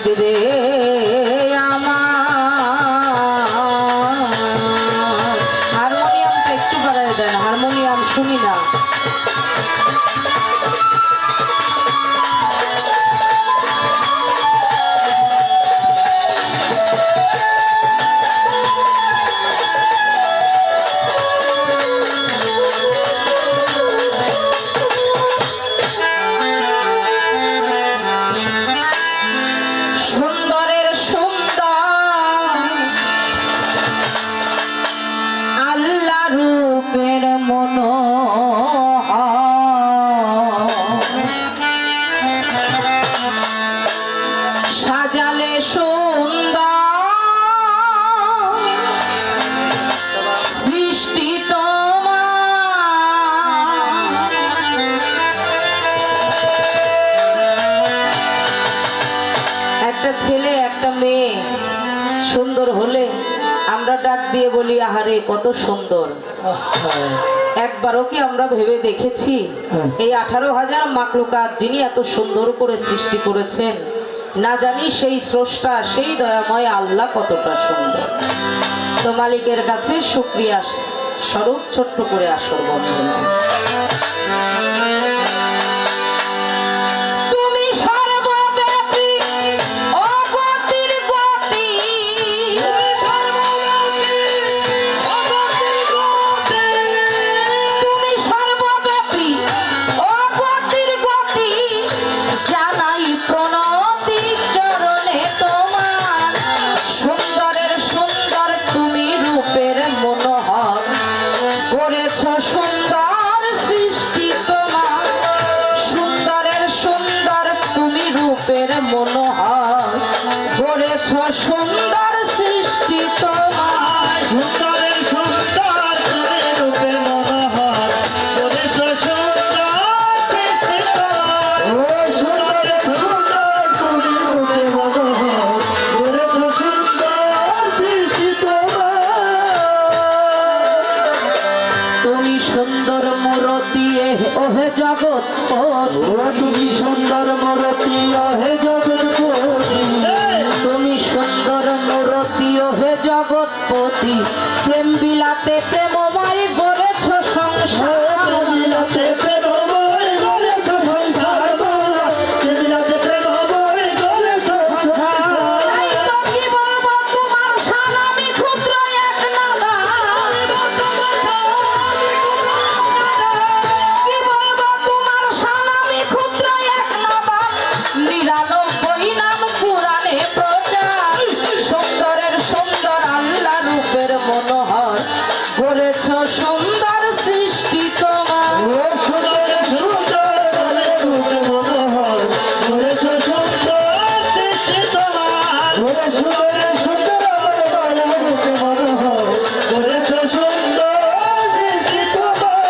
নাপিত রে আমার। হারমোনিয়ামটা একটু বাড়ায় দেন, হারমোনিয়াম শুনি না। সাজালে সুন্দর সৃষ্টি তোমার, একটা ছেলে একটা মেয়ে সুন্দর হলে আমরা ডাক দিয়ে বলি আহারে কত সুন্দর। একবারও কি আমরা ভেবে দেখেছি এই 18,000 মাখলুকাত যিনি এত সুন্দর করে সৃষ্টি করেছেন, না জানি সেই স্রষ্টা সেই দয়াময় আল্লাহ কতটা সুন্দর। তো মালিকের কাছে শুকরিয়া স্বরূপ ছোট্ট করে আসর বন্ধ। মনোহর করেছ সুন্দর সৃষ্টি তোমার, সুন্দরের সুন্দর তুমি রূপে মনোহর করেছ সুন্দর সৃষ্টি তোমার, ও সুন্দরের সুন্দর তুমি রূপে মনোহর করেছ সুন্দর সৃষ্টি তোমার। তুমি সুন্দর মূরতি ওহে জগৎপতি, তুমি সুন্দর মূরতি ওহে জগৎপতি, তুমি সুন্দর মূরতি ওহে জগৎপতি। প্রেম বিলাতে প্রেমময় গড়েছ সংসার, বিলাতে প্রেমময় গড়েছ সংসার, বিলাতে প্রেমময় গড়েছ সংসার। তাই তো কি বলবো তোমার শান আমি ক্ষুদ্র এক নাদা, কি বলবো তোমার শান আমি ক্ষুদ্র এক নাদা, 99 নাম কুরআনে প্রচার। সুন্দরের সুন্দর আল্লাহ রূপের মনোহর করেছ সুন্দর সৃষ্টি তোমার, সুন্দরের সুন্দর রূপের মনোহর করেছ সুন্দর সৃষ্টি তোমার, সুন্দরের সুন্দর রূপের মনোহর করেছ সুন্দর সৃষ্টি তোমার।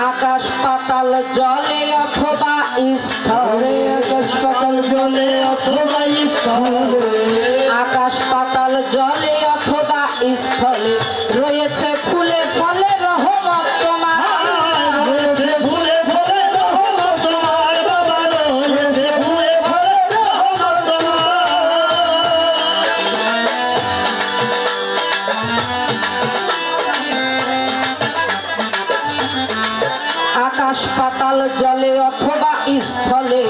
আকাশ পাতাল জলে অথবা স্থলে, আকাশ পাতাল জলে অথবা স্থলে, আকাশ পাতাল জলে অথবা স্থলে রয়েছে ফুলে ফলে রহমত তোমার, রয়েছে ফুলে ফলে রহমত তোমার বাবা, রয়েছে ফুলে ফলে রহমত তোমার। আকাশ পাতাল জলে অথবা স্থলে,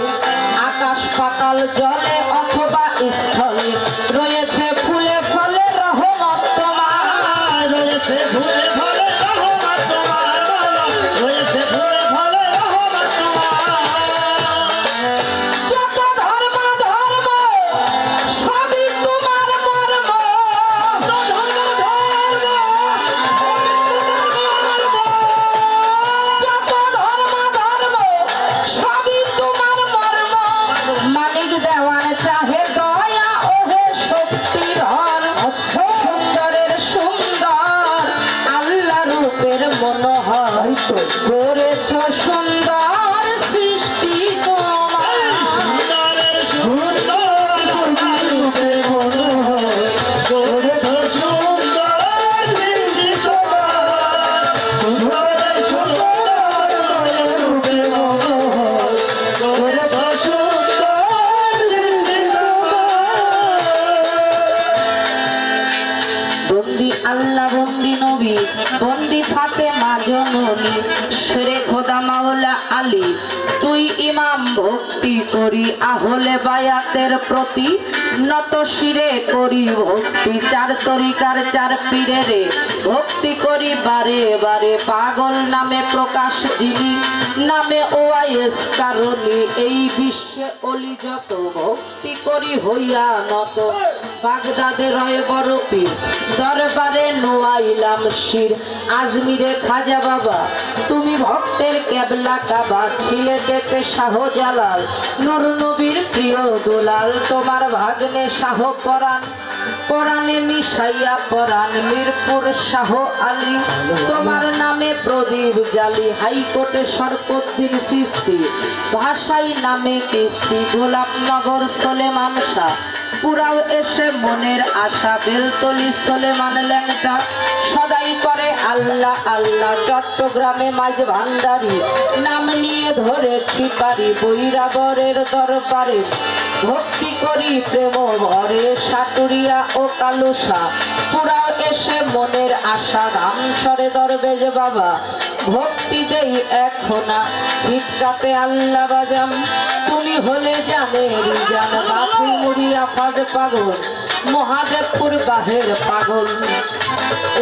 আকাশ পাতাল জলে অথবা স্থলে রয়েছে ফুলে ফলে রহমত তোমার, রয়েছে ফুলে ফলে রহমত তোমার, রয়েছে ফুলে ফলে রহমত তোমার। যত ধর্ম ধর্ম সবই তোমার মর্ম, যত ধর্ম ধর্ম সবই তোমার মর্ম। মালিক দেওয়ার চাহে দয়া ওহে শক্তিধর, সুন্দরের সুন্দর আল্লাহ রূপের মনোহর করেছ সুন্দর সৃষ্টি তোমার, সুন্দরের সুন্দর রূপের মনোহর করেছ সুন্দর সৃষ্টি তোমার, সুন্দরের সুন্দর রূপের মনোহর করেছ সুন্দর শেরে খোদা মাওলা আলী তুই ইমাম ভক্তি করি আহলে বায়াতের প্রতি নত শিরে করি ভক্তি চার তরিকার চার পীরেরে ভক্তি করি বারে বারে পাগল নামে প্রকাশ যিনি নামে ওয়াইস কারণে এই বিশ্বে অলি যত ভক্তি করি হইয়া নত বাগদাদে রয়ে বড় পীর দরবারে নোয়াইলাম শির আজমিরে খাজা বাবা তুমি ভক্তের কেবলা কাবা ছিলেটেতে শাহজালাল নূর নবীর প্রিয় দুলাল তোমার ভাগ্নে শাহ পরাণ পরাণে মিশাইয়া পরাণ মিরপুর শাহ আলী তোমার নামে প্রদীপ জালি হাইকোর্টে শরফুদ্দিন চিশতি ভাষাই নামে কিস্তি গোলাপনগর সলেমান শাহ পুরাও এসে মনের আশা বেলতলি সলেমান ল্যাংটা সদাই করে আল্লাহ আল্লাহ চট্টগ্রামে মাঝ ভান্ডারি নাম নিয়ে ধরেছি পারি বৈরাবরের দরবারে ভক্তি করি প্রেম ভরে সাটুরিয়া ও কালুসা পুরাও এসে মনের আশা ধামসরে দরবেশ বাবা ভক্তি দেই এখনা ছিটকাতে আল্লাহ বাজাম তুমি হলে জানে রিজান বাপু মুড়িয়া ফাজ পাগল মহাদেবপুর বাহের পাগল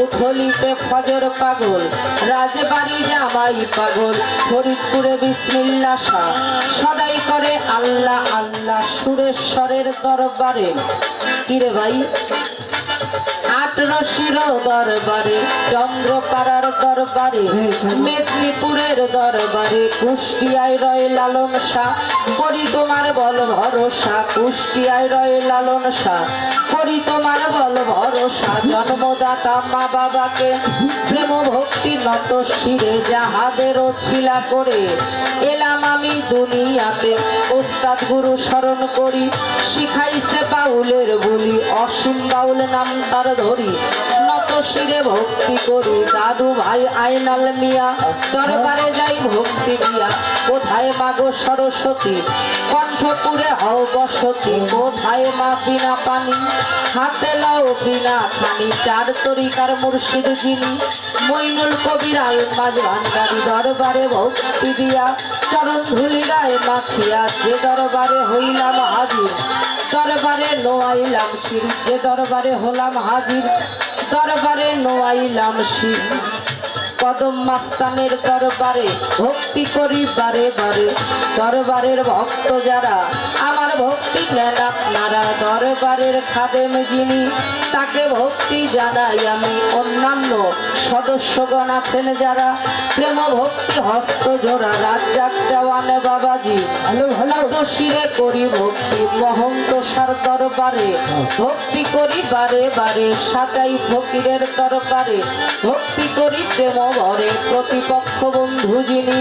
উথলিতে ফজর পাগল রাজবাড়ি জামাই পাগল ফরিদপুরে বিসমিল্লাহ শাহ সদাই করে আল্লাহ আল্লাহ সুরেশ্বরের দরবারে কিরে ভাই আটরশির দরবারে চন্দ্রপাড়ার দরবারে মেদিনীপুরের দরবারে কুষ্টিয়ায় রয় লালন শাহ করি তোমার বল ভরসা কুষ্টিয়ায় রয় লালন শাহ করি তোমার বল ভরসা জন্মদাতা মা বাবাকে প্রেম ভক্তি নত শিরে যাহাদেরও ছিলা করে এলাম আমি দুনিয়াতে ওস্তাদ গুরু স্মরণ করি শিখাইছে বাউলের বলি অসীম বাউল নাম তার ধরি নত শিরে ভক্তি করি দাদু ভাই আইনাল মিয়া দরবারে যাই ভক্তি দিয়া কোথায় মাগো সরস্বতী কণ্ঠপুরে হও বসতি কোথায় মা বিনা পানি হাতে লাও বিনা খানি চার তরিকার মুর্শিদ যিনি মইনুল কবির আলমাজ ভান্ডারি দরবারে ভক্তি দিয়া চরণ ধুলি গায়ে মাখিয়া যে দরবারে হইলাম হাজির দরবারে নোয়াইলাম শির যে দরবারে হলাম হাজির দরবারে নোয়াইলাম শির কদম মাস্তানের দরবারে ভক্তি করি বারে বারে দরবারের ভক্ত যারা আমার ভক্তি নেন আপনারা দরবারের খাদেম যিনি তাকে ভক্তি জানাই আমি অন্যান্য সদস্যগণ আছেন যারা প্রেম ভক্তি হস্ত জোড়া রাজ্জাক দেওয়ানে বাবাজি শিরে করি ভক্তি মহন্ত সার দরবারে ভক্তি করি বারে বারে সাজাই ফকিরের দরবারে ভক্তি করি প্রেম ভরে প্রতিপক্ষ বন্ধু যিনি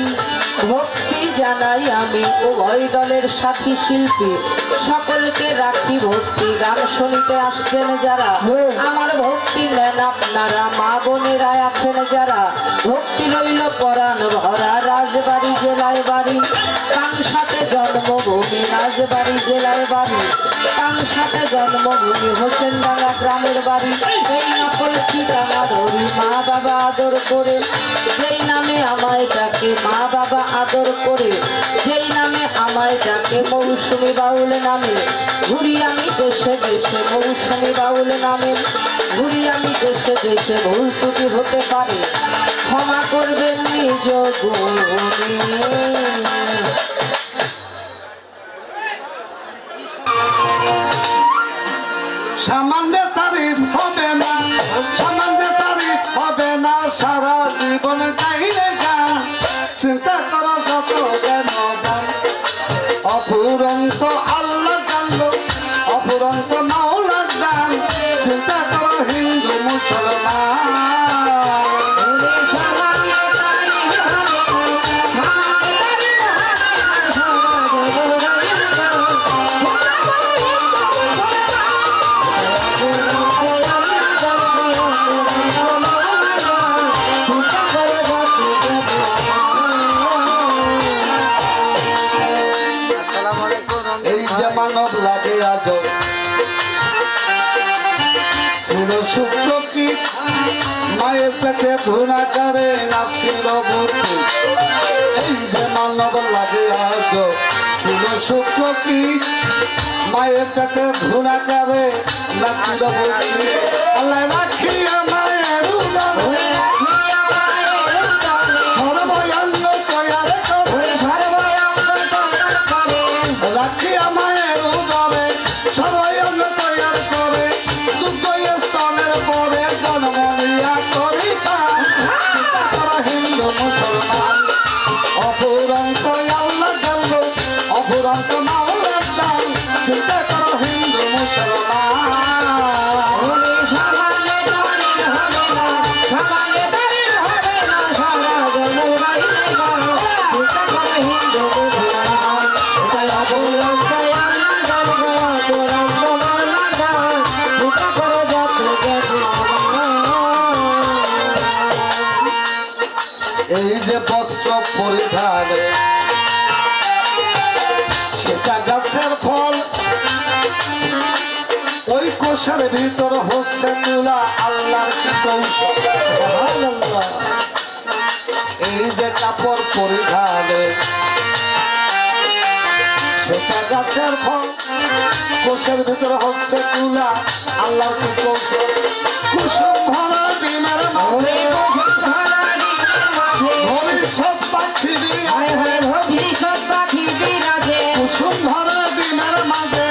ভক্তি জানাই আমি উভয় দলের সাথী শিল্পী সকলকে রাখি ভক্তি গান শুনিতে আসছেন যারা আমার ভক্তি নেন আপনারা মা বোনেরা আছেন যারা ভক্তি রইল পরাণ ভরা রাজবাড়ি জেলায় বাড়ি কাংসাতে জন্মভূমি রাজবাড়ি জেলায় বাড়ি কাংসাতে জন্মভূমি হোসেনডাঙ্গা গ্রামের বাড়ি এই নকল ঠিকানা ধরি মা বাবা আদর করে যেই নামে আমায় ডাকে মা বাবা আদর করে যেই নামে আমায় ডাকে মৌসুমী বাউল নামে ঘুরি আমি দেশে দেশে মৌসুমী বাউল নামে ঘুরি আমি দেশে দেশে ভুল ত্রুটি হতে পারে ক্ষমা করবেন নিজ গুণে সামান্য তারিফ হবে না সামান্য তারিফ হবে না সারা জীবন গাইলে গান চিন্তা করো যত জ্ঞান অফুরন্ত আল্লাহ জানল অফুরন্ত মাওলার দান চিন্তা করো হিন্দু মুসলমান মানব লাগে আজ ছিল শুক্র কি মায়ের পেটে ভুনা করে নাছিল বুদ্ধি এই যে মানব লাগে আজ ছিল শুক্র কি মায়ের পেটে ভুনা করে নাছিল বুদ্ধি আল্লাহ রাখিয়া মায়ের উদরে সর্বয়ঙ্গ তৈয়ার করে রাখিয়া মায়ের উদরে সর্বয়ঙ্গ তৈয়ার করে দুগ্ধ স্তনের পরে জন্ম নিয়া করিতা চিন্তা করা হিন্দু মুসলমান অপুরন্ত আল্লাহ গেল অপুরন্ত মাওলার দান চিন্তা করো হিন্দু মুসলমান এই যে বস্ত্র পরিধানে সেটা গাছের ফল ওই কোষের ভিতর হচ্ছে তুলা আল্লাহর কি কৌশল সুবহানাল্লাহ। এই যে কাপড় পরিধানে সেটা গাছের ফল কোষের ভিতর হচ্ছে তুলা আল্লাহর কি কৌশল কুসুম ভরা দিনের মাঝে ভবিষ্যৎ পাখি কুসুম ভরা দিনের মাঝে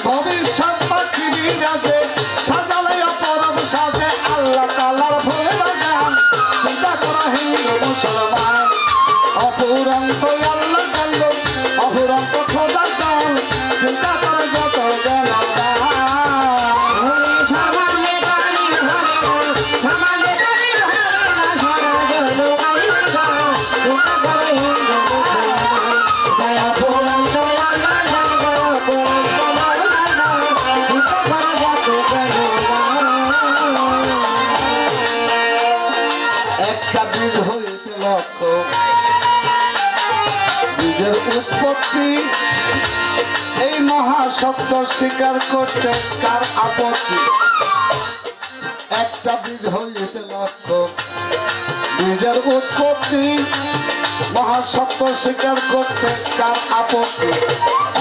ভবিষ্যৎ পাখি বিরাজে সাজালে অপরব সাজে আল্লাহ তাআলার ফুলে বাগান চিন্তা করা হিন্দু মুসলমান অপুরন্ত আল্লাহ গেল অপুরন্ত খোদার দান চিন্তা করে যত জ্ঞান একটা বীজ হইতে লক্ষ বীজের উৎপত্তি এই মহাসত্য স্বীকার করতে কার আপত্তি একটা বীজ হইতে লক্ষ বীজের উৎপত্তি মহাসত্য স্বীকার করতে কার আপত্তি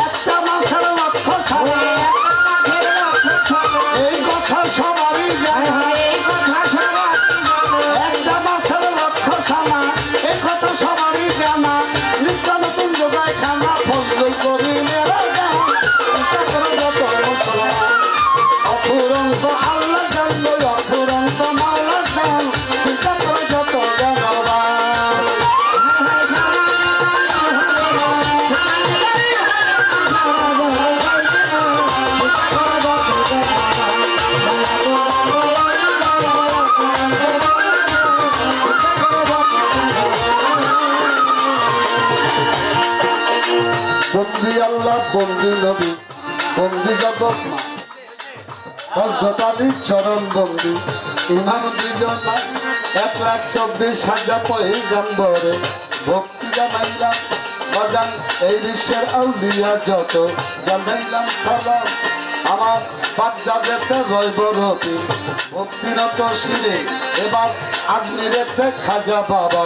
একটা মাসের লক্ষ্য ছাড়া এই কথা সবারই জানা একটা মাসের লক্ষ্য ছাড়া এই কথা সবারই জানা নিত্য নতুন যোগায় খানা ফজল করি মেরা গান চিন্তা করে যত মুসলমান অফুরন্ত আল্লাহ জানল অফুরন্ত মাওলা জান চিন্তা করে যত জ্ঞানবান বন্দি আল্লাহ বন্দি নবী বন্দি জগৎ মা হযরত আলীর চরণ বন্দি ইমাম দুইজন 1,24,000 পয়গম্বরে ভক্তি জানাইলাম বাজান এই বিশ্বের আউলিয়া যত জানাইলাম সালাম আমার বাগদাদেতে রইব রবি ভক্তিরত শিরে এবার আজমিরেতে খাজা বাবা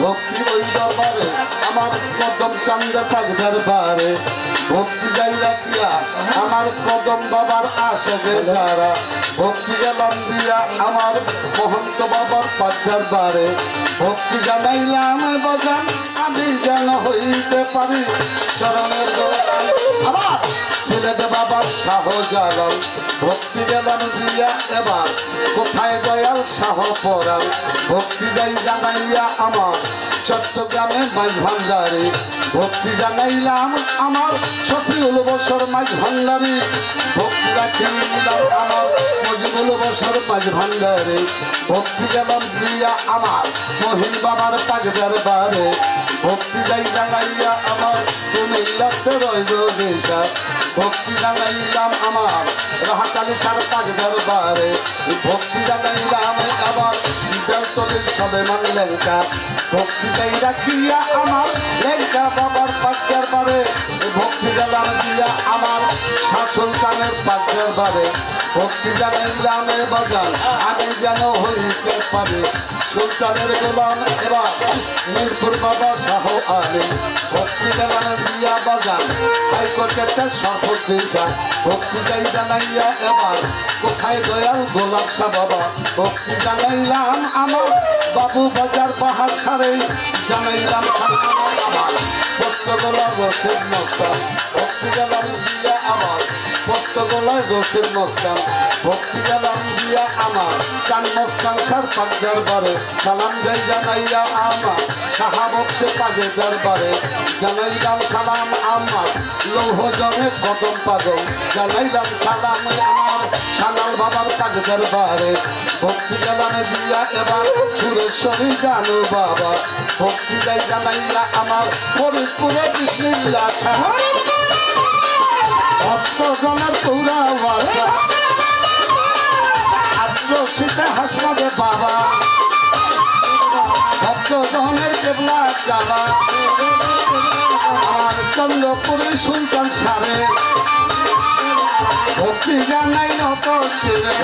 ভক্তি ওই দরবারে আমার কদম চান্দে থাকবার বারে ভক্তি যাই রাখিয়া আমার কদম বাবার আশেকে যারা ভক্তি গেলাম দিয়া আমার মহন্ত বাবার পাকদার বারে ভক্তি জানাইলাম বাজান আমি যেন হইতে পারি চরণের দোলান আবার সিলেট বাবার শাহজালাল ভক্তি গেলাম দিয়া এবার কোথায় দয়াল শাহ পরাণ ভক্তি যাই জানাইয়া আমার চট্টগ্রামে মাঝ ভান্ডারে ভক্তি জানাইলাম আমার শফিউল বছর মাঝ ভান্ডারে ভক্তি রাখিলাম আমার মজিবুল বছর মাঝ ভান্ডারে ভক্তি গেলাম দিয়া আমার মহিন বাবার পাগদার বারে ভক্তি যাই জানাইয়া আমার তুমি লাগতে রইল দেশা ভক্তি জানাইলাম আমার রাহাতালি সার পাগদার বারে ভক্তি জানাইলাম আবার বেলতলির সবে মান লেঙ্কা ভক্তি যাই রাখিয়া আমার লেঙ্কা বাবার পাগদার বারে ভক্তি গেলাম দিয়া আমার শাসন কানের পাকের বারে ভক্তি জানাইলাম এ বাজার আমি যেন হইতে পারে সুলতানের গোলাম এবার মিরপুর বাবা শাহ আলী ভক্তি গেলাম দিয়া বাজার হাইকোর্টের সর্বদেশা ভক্তি যাই জানাইয়া এবার কোথায় দয়াল গোলাপ শাহ বাবা ভক্তি জানাইলাম আমার বাবু বাজার পাহাড় সারে জানাইলাম আমার পোস্ত গোলা রসের মস্তান ভক্তি গেলাম দিয়া আমার পোস্ত গোলায় রসের মস্তান ভক্তি গেলাম দিয়া আমার চান মস্তান সার পাকদার বারে সালাম যাই জানাইয়া আমার সাহা বক্সে পাগে দরবারে জানাইলাম সালাম আমার লৌহ জমে কদম পাগল জানাইলাম সালাম আমার সানাল বাবার পাগে দরবারে ভক্তি গেলাম দিয়া এবার সুরেশ্বরী জানু বাবা ভক্তি যাই জানাইয়া আমার ফরিদপুরে বিসমিল্লাহ ভক্তজনের পুরা বাসা আত্মশীতে হাসপাতে বাবা ভক্তজনের কেবলা যাবা আমার চন্দ্রপুরী সুলতান সারে ভক্তি জানাই নত শিরে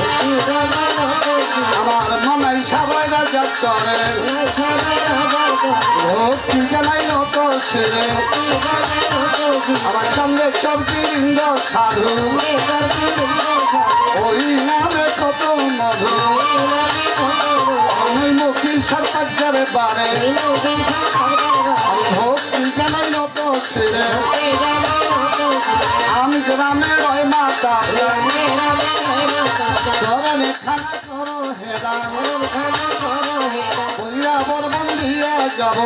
আমার মনাই সবাই রাজা চরে ভক্তি জানাই নত শিরে আমার চন্দ্রের চরকিরিন্দ সাধু ওই নামে কত মধু মুখী সরকার বারে ভক্তি জানাই নত শিরে আমি গ্রামে রয় মাতা চরণে খানা করো হেরা বইরা বর বন্ধিয়া যাব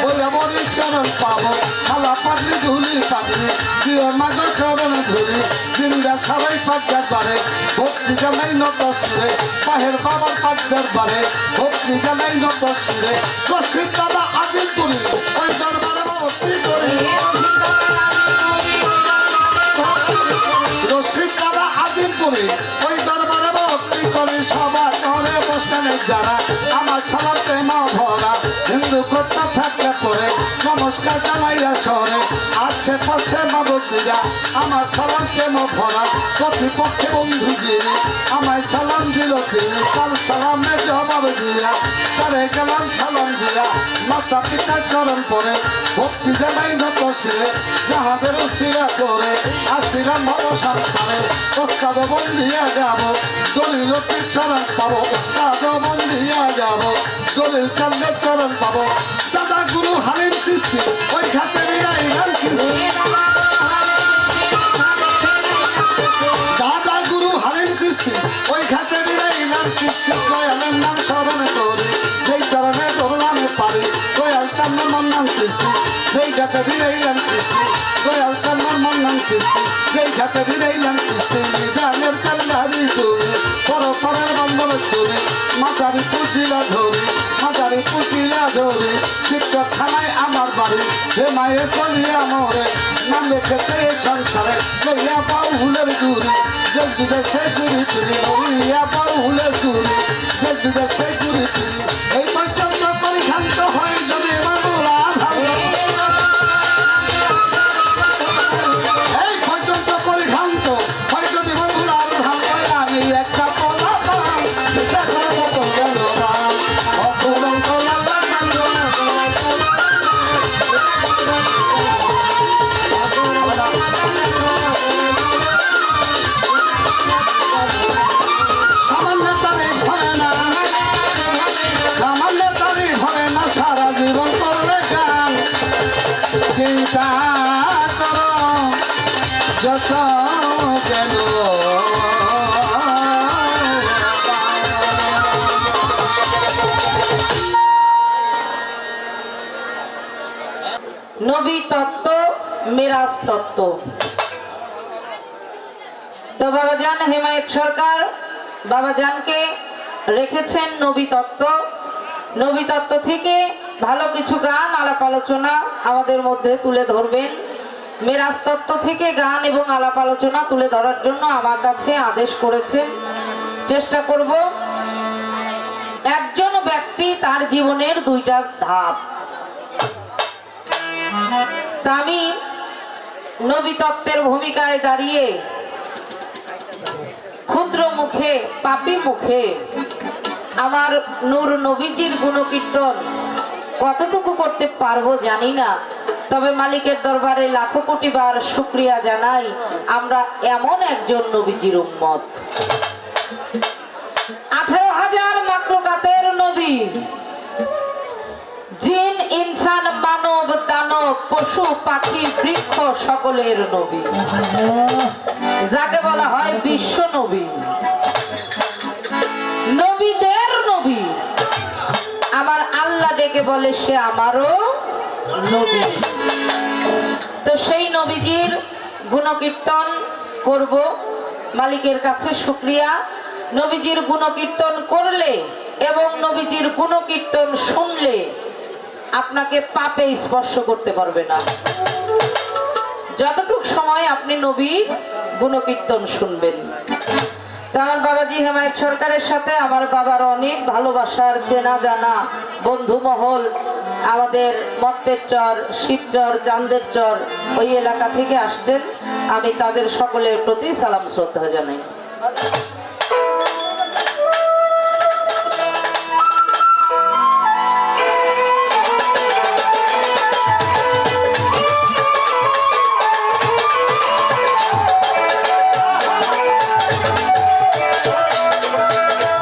বইরা বরি চরণ পাবো খালা পাটলি ধুলি পাটলি জিও মাঝে চরণ ধুলি জিন্দা সবাই পাটদার বারে ভক্তি জানাই নত শিরে পাহের বাবার পাটদার বারে ভক্তি জানাই নত শিরে কশির দাদা আজিল করি ওই দরবারে ভক্তি করি রসিক দাদা আজিম করে ওই দরবারে ভক্তি করে সবার ঘরে বসলেন যারা আমার সালাম প্রেম ভরা হিন্দু করতে থাকলে পরে নমস্কার জানাইয়া সরে আশেপাশে বাবুদিরা আমার সালাম প্রেম ভরা প্রতিপক্ষে বন্ধু যিনি আমায় সালাম দিল তিনি তার সালামে জবাব দিয়া তারে গেলাম সালাম দিয়া মাতা পিতার চরণ পরে ভক্তি জানাই নত শিরে যাহাদের শিরা করে আশিরাম ভালো সংসারে ওস্তাদ বন্ধিয়া যাব দলিল চরণ পাবো ওস্তাদ বন্ধিয়া যাব দলিল চন্দ্রের চরণ পাবো দাদা গুরু হারিম সৃষ্টি ওই ঘাটে নিরাইলাম কৃষ্টি দাদা গুরু হারিম সৃষ্টি ওই ঘাটে নিরাইলাম কৃষ্টি দয়ালের নাম স্মরণ করে যেই চরণে দৌড়ামে পারি দয়াল চান্দ্র মন্নান সৃষ্টি যেই ঘাটে নিরাইলাম কৃষ্টি দয়াল চান্দ্র মন্নান সৃষ্টি যেই ঘাটে নিরাইলাম কৃষ্টি নিদানের কান্দারি তুমি পরপরের বন্ধন তুমি মাতারি পুজিলা ধরি মাতারি পুজিলা ধরি শিক্ষক খানায় আমার বাড়ি হে মায়ের কলিয়া মরে নাম রেখেছে সংসারে লইয়া বাউলের দূরে দেশ বিদেশে ঘুরি ফিরি লইয়া বাউলের দূরে দেশ বিদেশে ঘুরি ফিরি এই পর্যন্ত পরিখান্ত হয় যদি বাংলা ভালো এই পর্যন্ত পরিখান্ত হয় যদি বাংলার ভালো আমি একটা পোলা পাই সেটা করে কত গেল রাম অপুরন্ত লালা সামান্য তারে ভরে না সামান্য তারে ভরে না সারা জীবন করবে গান চিন্তা করো যত কেন নবী তত্ত্ব মিরাজ তত্ত্ব। তো বাবাজান হেমায়েত সরকার বাবাজানকে রেখেছেন নবী তত্ত্ব। নবী তত্ত্ব থেকে ভালো কিছু গান আলাপ আলোচনা আমাদের মধ্যে তুলে ধরবেন। মিরাজ তত্ত্ব থেকে গান এবং আলাপ আলোচনা তুলে ধরার জন্য আমার কাছে আদেশ করেছেন। চেষ্টা করব। একজন ব্যক্তি তার জীবনের দুইটা ধাপ। তা আমি নবী তত্ত্বের ভূমিকায় দাঁড়িয়ে ক্ষুদ্র মুখে পাপী মুখে আমার নূর নবীজির গুণকীর্তন কতটুকু করতে পারবো জানি না, তবে মালিকের দরবারে লাখো কোটি বার শুকরিয়া জানাই আমরা এমন একজন নবীজির উম্মত। 18,000 মাখলুকাতের নবী, জিন ইনসান মানব দানব পশু পাখি বৃক্ষ সকলের নবী, যাকে বলা হয় বিশ্ব নবী, নবীদের নবী। আমার আল্লাহ ডেকে বলে সে আমারও নবী। তো সেই নবীজির গুণকীর্তন করব, মালিকের কাছে শুকরিয়া। নবীজির গুণকীর্তন করলে এবং নবীজির গুণকীর্তন শুনলে আপনাকে পাপে স্পর্শ করতে পারবে না, যতটুক সময় আপনি নবীর গুণকীর্তন শুনবেন। তো আমার বাবাজি হেমায়েত সরকারের সাথে আমার বাবার অনেক ভালোবাসার চেনা জানা বন্ধু মহল আমাদের মত্তের চর, শিবচর, চান্দের চর ওই এলাকা থেকে আসছেন। আমি তাদের সকলের প্রতি সালাম শ্রদ্ধা জানাই।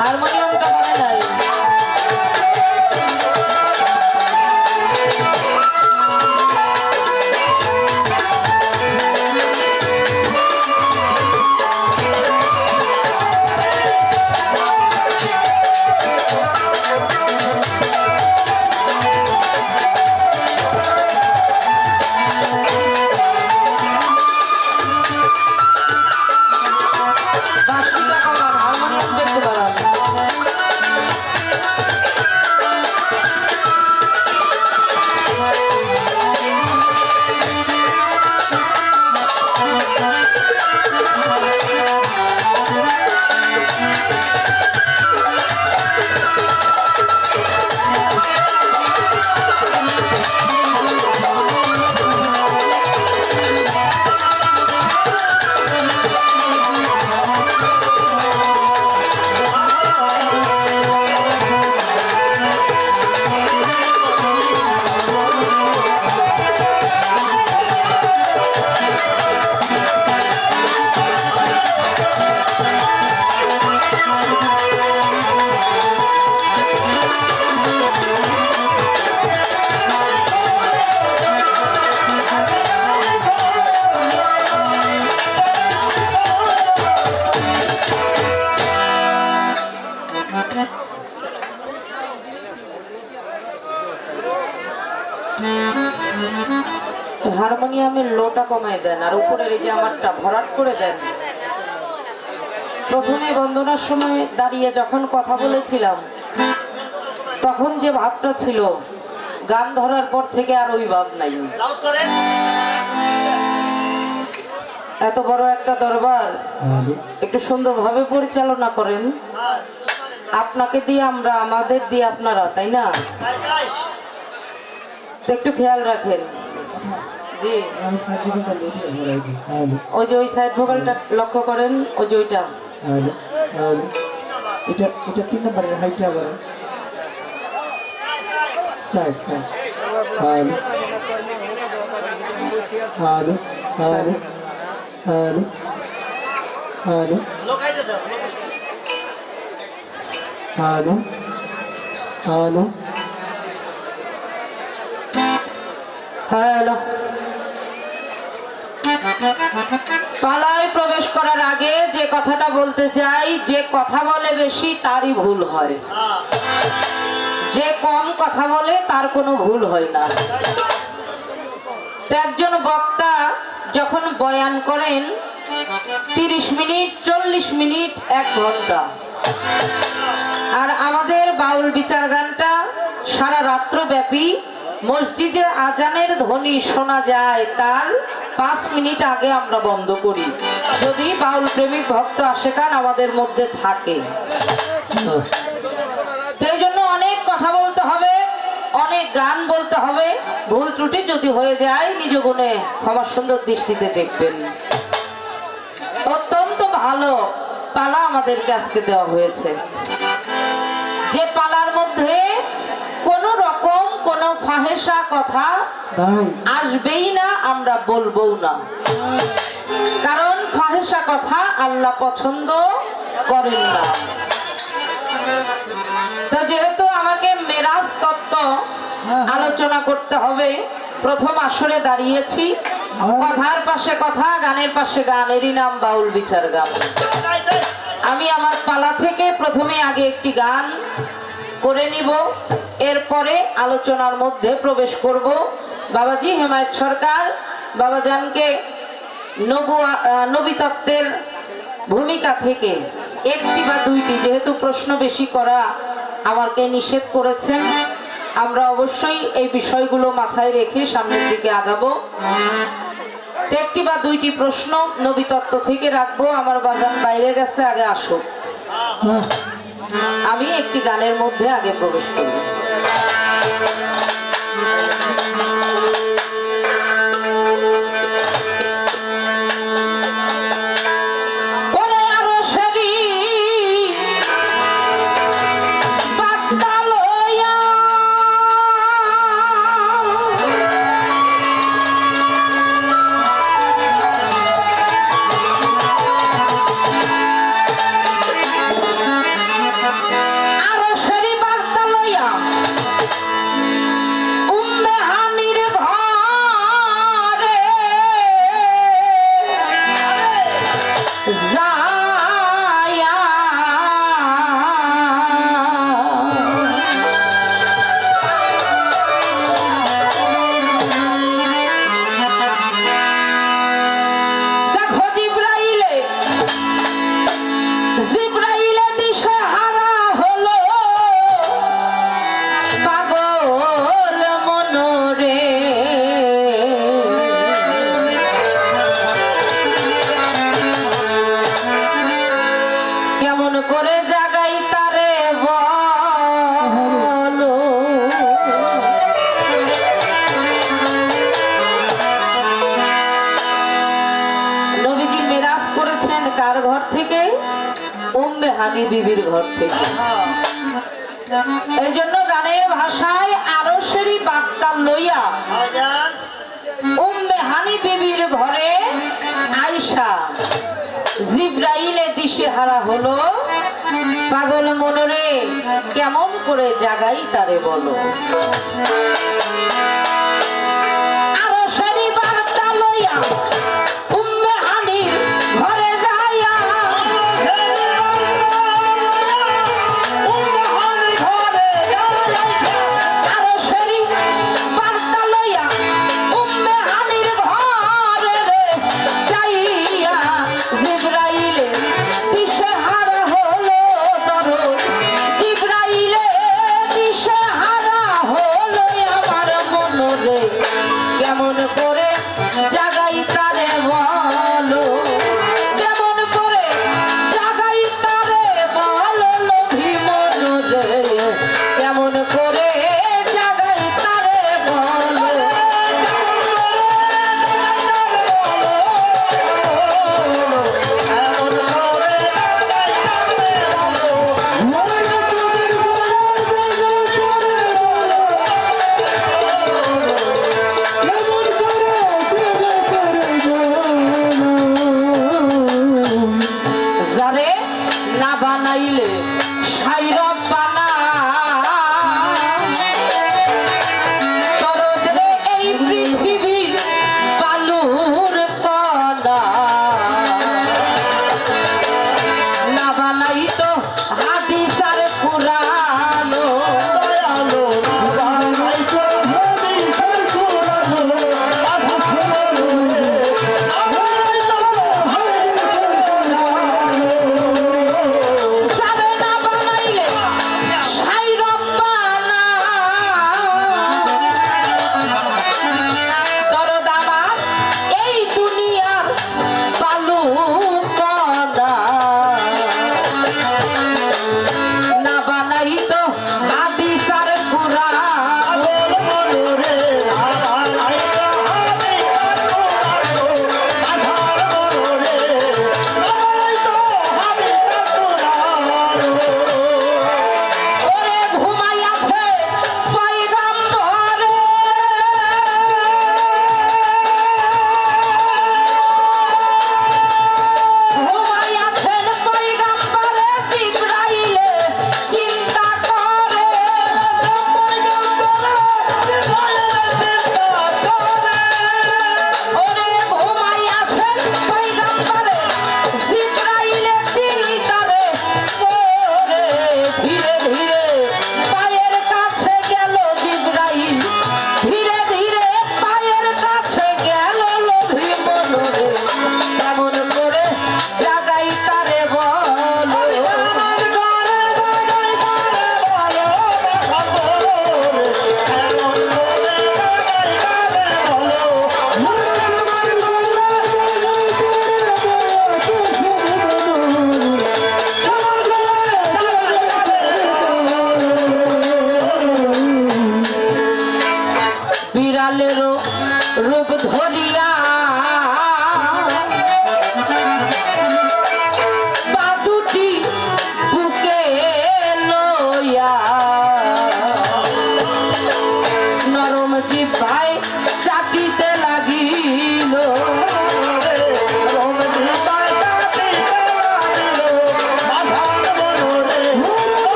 হারমোনিয়ামটা মনে নাই। বাঁশিটা কমান, হারমোনিয়ামটা একটু বাড়ান। হারমোনিয়ামের লোটা কমায় দেন আর উপরের এই যে আমারটা ভরাট করে দেন। প্রথমে বন্দনার সময় দাঁড়িয়ে যখন কথা বলেছিলাম তখন যে ভাবটা ছিল, গান ধরার পর থেকে আর ওই ভাব নাই। এত বড় একটা দরবার একটু সুন্দরভাবে পরিচালনা করেন, আপনাকে দিয়ে আমরা, আমাদের দিয়ে আপনারা, তাই না? তো একটু খেয়াল রাখেন। জি, ওই যে ওই সাইড ভোকালটা লক্ষ্য করেন, ওই যে ওইটা। এটা 3 নম্বরের হাইটটা আবার side side. Hello hello hello hello hello hello hello hello. পালায় প্রবেশ করার আগে যে কথাটা বলতে চাই, যে কথা বলে বেশি তারই ভুল হয়, যে কম কথা বলে তার কোনো ভুল হয় না। তো একজন বক্তা যখন বয়ান করেন 30 মিনিট, 40 মিনিট, 1 ঘন্টা, আর আমাদের বাউল বিচার গানটা সারা রাত্র ব্যাপী মসজিদে আজানের ধ্বনি শোনা যায় তার 5 মিনিট আগে আমরা বন্ধ করি, যদি বাউল প্রেমিক ভক্ত আশেকান আমাদের মধ্যে থাকে। এই জন্য অনেক কথা বলতে হবে, অনেক গান বলতে হবে, ভুল ত্রুটি যদি হয়ে যায় নিজ গুণে ক্ষমা সুন্দর দৃষ্টিতে দেখবেন। অত্যন্ত ভালো পালা আমাদেরকে আজকে দেওয়া হয়েছে, যে পালার মধ্যে কোন রকম কোন ফাহেসা কথা ভাই আসবেই না, আমরা বলবো না, কারণ ফাহেসা কথা আল্লাহ পছন্দ করেন না। তো যেহেতু আমাকে মেরাজ তত্ত্ব আলোচনা করতে হবে, প্রথম আসরে দাঁড়িয়েছি, কথার পাশে কথা, গানের পাশে গান, এরই নাম বাউল বিচার গান। আমি আমার পালা থেকে প্রথমে আগে একটি গান করে নিব, এরপরে আলোচনার মধ্যে প্রবেশ করব। বাবাজি হেমায়েত সরকার বাবাজানকে নবী তত্ত্বের ভূমিকা থেকে একটি বা দুইটি, যেহেতু প্রশ্ন বেশি করা আমাকে নিষেধ করেছেন, আমরা অবশ্যই এই বিষয়গুলো মাথায় রেখে সামনের দিকে আগাবো। একটি বা দুইটি প্রশ্ন নবী তত্ত্ব থেকে রাখবো। আমার বাজান বাইরে গেছে, আগে আসুক, আমি একটি গানের মধ্যে আগে প্রবেশ করব। করে জাগাই তারে বলো, নবীজি মেরাজ করেছেন কার ঘর থেকে? উম্মে হানি বিবির ঘর থেকে। এই জন্য গানের ভাষায় আরশেরই বার্তা লইয়া উম্মে হানি বিবির ঘরে আয়েশা জিবরাইলে দিশেহারা হলো, পাগল মনরে কেমন করে জাগাই তারে বলো। আরশেরই বার্তা লইয়া উম্মে হানির ঘরে যাইয়া, আরশেরই বার্তা লইয়া উম্মে হানির ঘরে রে যাইয়া জিবরাইলে দিশেহারা হলো দরদ, জিবরাইলে দিশেহারা হলো আমার মনরে কেমন করে জাগাই তা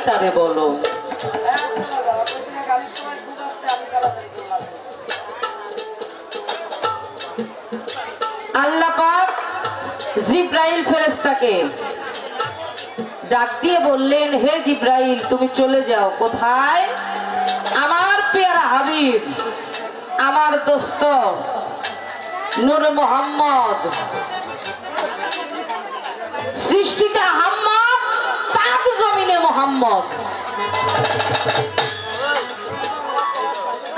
তারে বলো। আল্লাহ পাক জিব্রাইল ফেরেশতাকে ডাক দিয়ে বললেন, হে জিব্রাইল তুমি চলে যাও। কোথায়? আমার পেয়ারা হাবিব, আমার দোস্ত নূর মোহাম্মদ, সৃষ্টিতে আহম্মদ, পাক জমিনে মোহাম্মদ,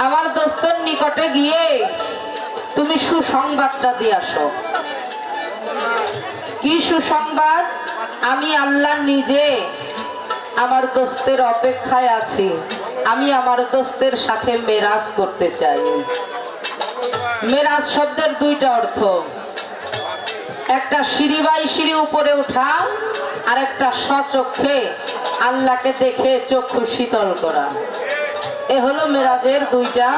আমার দোস্তর নিকটে গিয়ে তুমি সুসংবাদটা দিয়ে আসো। কি সুসংবাদ? আমি আল্লাহ নিজে আমার দোস্তের অপেক্ষায় আছি, আমি আমার দোস্তের সাথে মেরাজ করতে চাই। মেরাজ শব্দের দুইটা অর্থ, একটা সিঁড়ি বাই সিঁড়ি উপরে ওঠা, আর একটা স্বচক্ষে আল্লাহকে দেখে চক্ষু শীতল করা। এ হলো মেরাজের দুইটা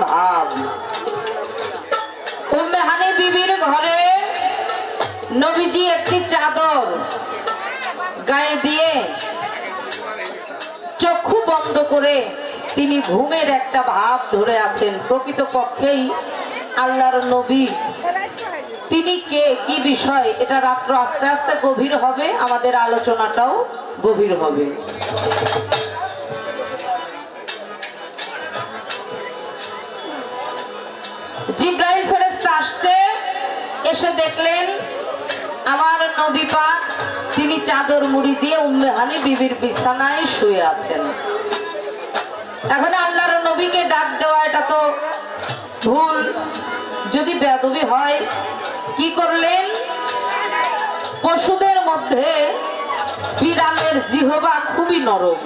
ভাব। উম্মে হানি বিবির ঘরে নবীজি একটি চাদর গায়ে দিয়ে চক্ষু বন্ধ করে তিনি ঘুমের একটা ভাব ধরে আছেন। প্রকৃতপক্ষেই আল্লাহর নবী তিনি কে, কি বিষয়, এটা রাত্র আস্তে আস্তে গভীর হবে, আমাদের আলোচনাটাও গভীর হবে। জিব্রাইল ফেরেশতা আসছে, এসে দেখলেন আমার নবী পাক তিনি চাদর মুড়ি দিয়ে উম্মে হানি বিবির বিছানায় শুয়ে আছেন। এখন আল্লাহর নবীকে ডাক দেওয়া এটা তো ভুল, যদি বেয়াদবি হয়। কি করলেন? পশুদের মধ্যে বিড়ালের জিহবা খুবই নরম,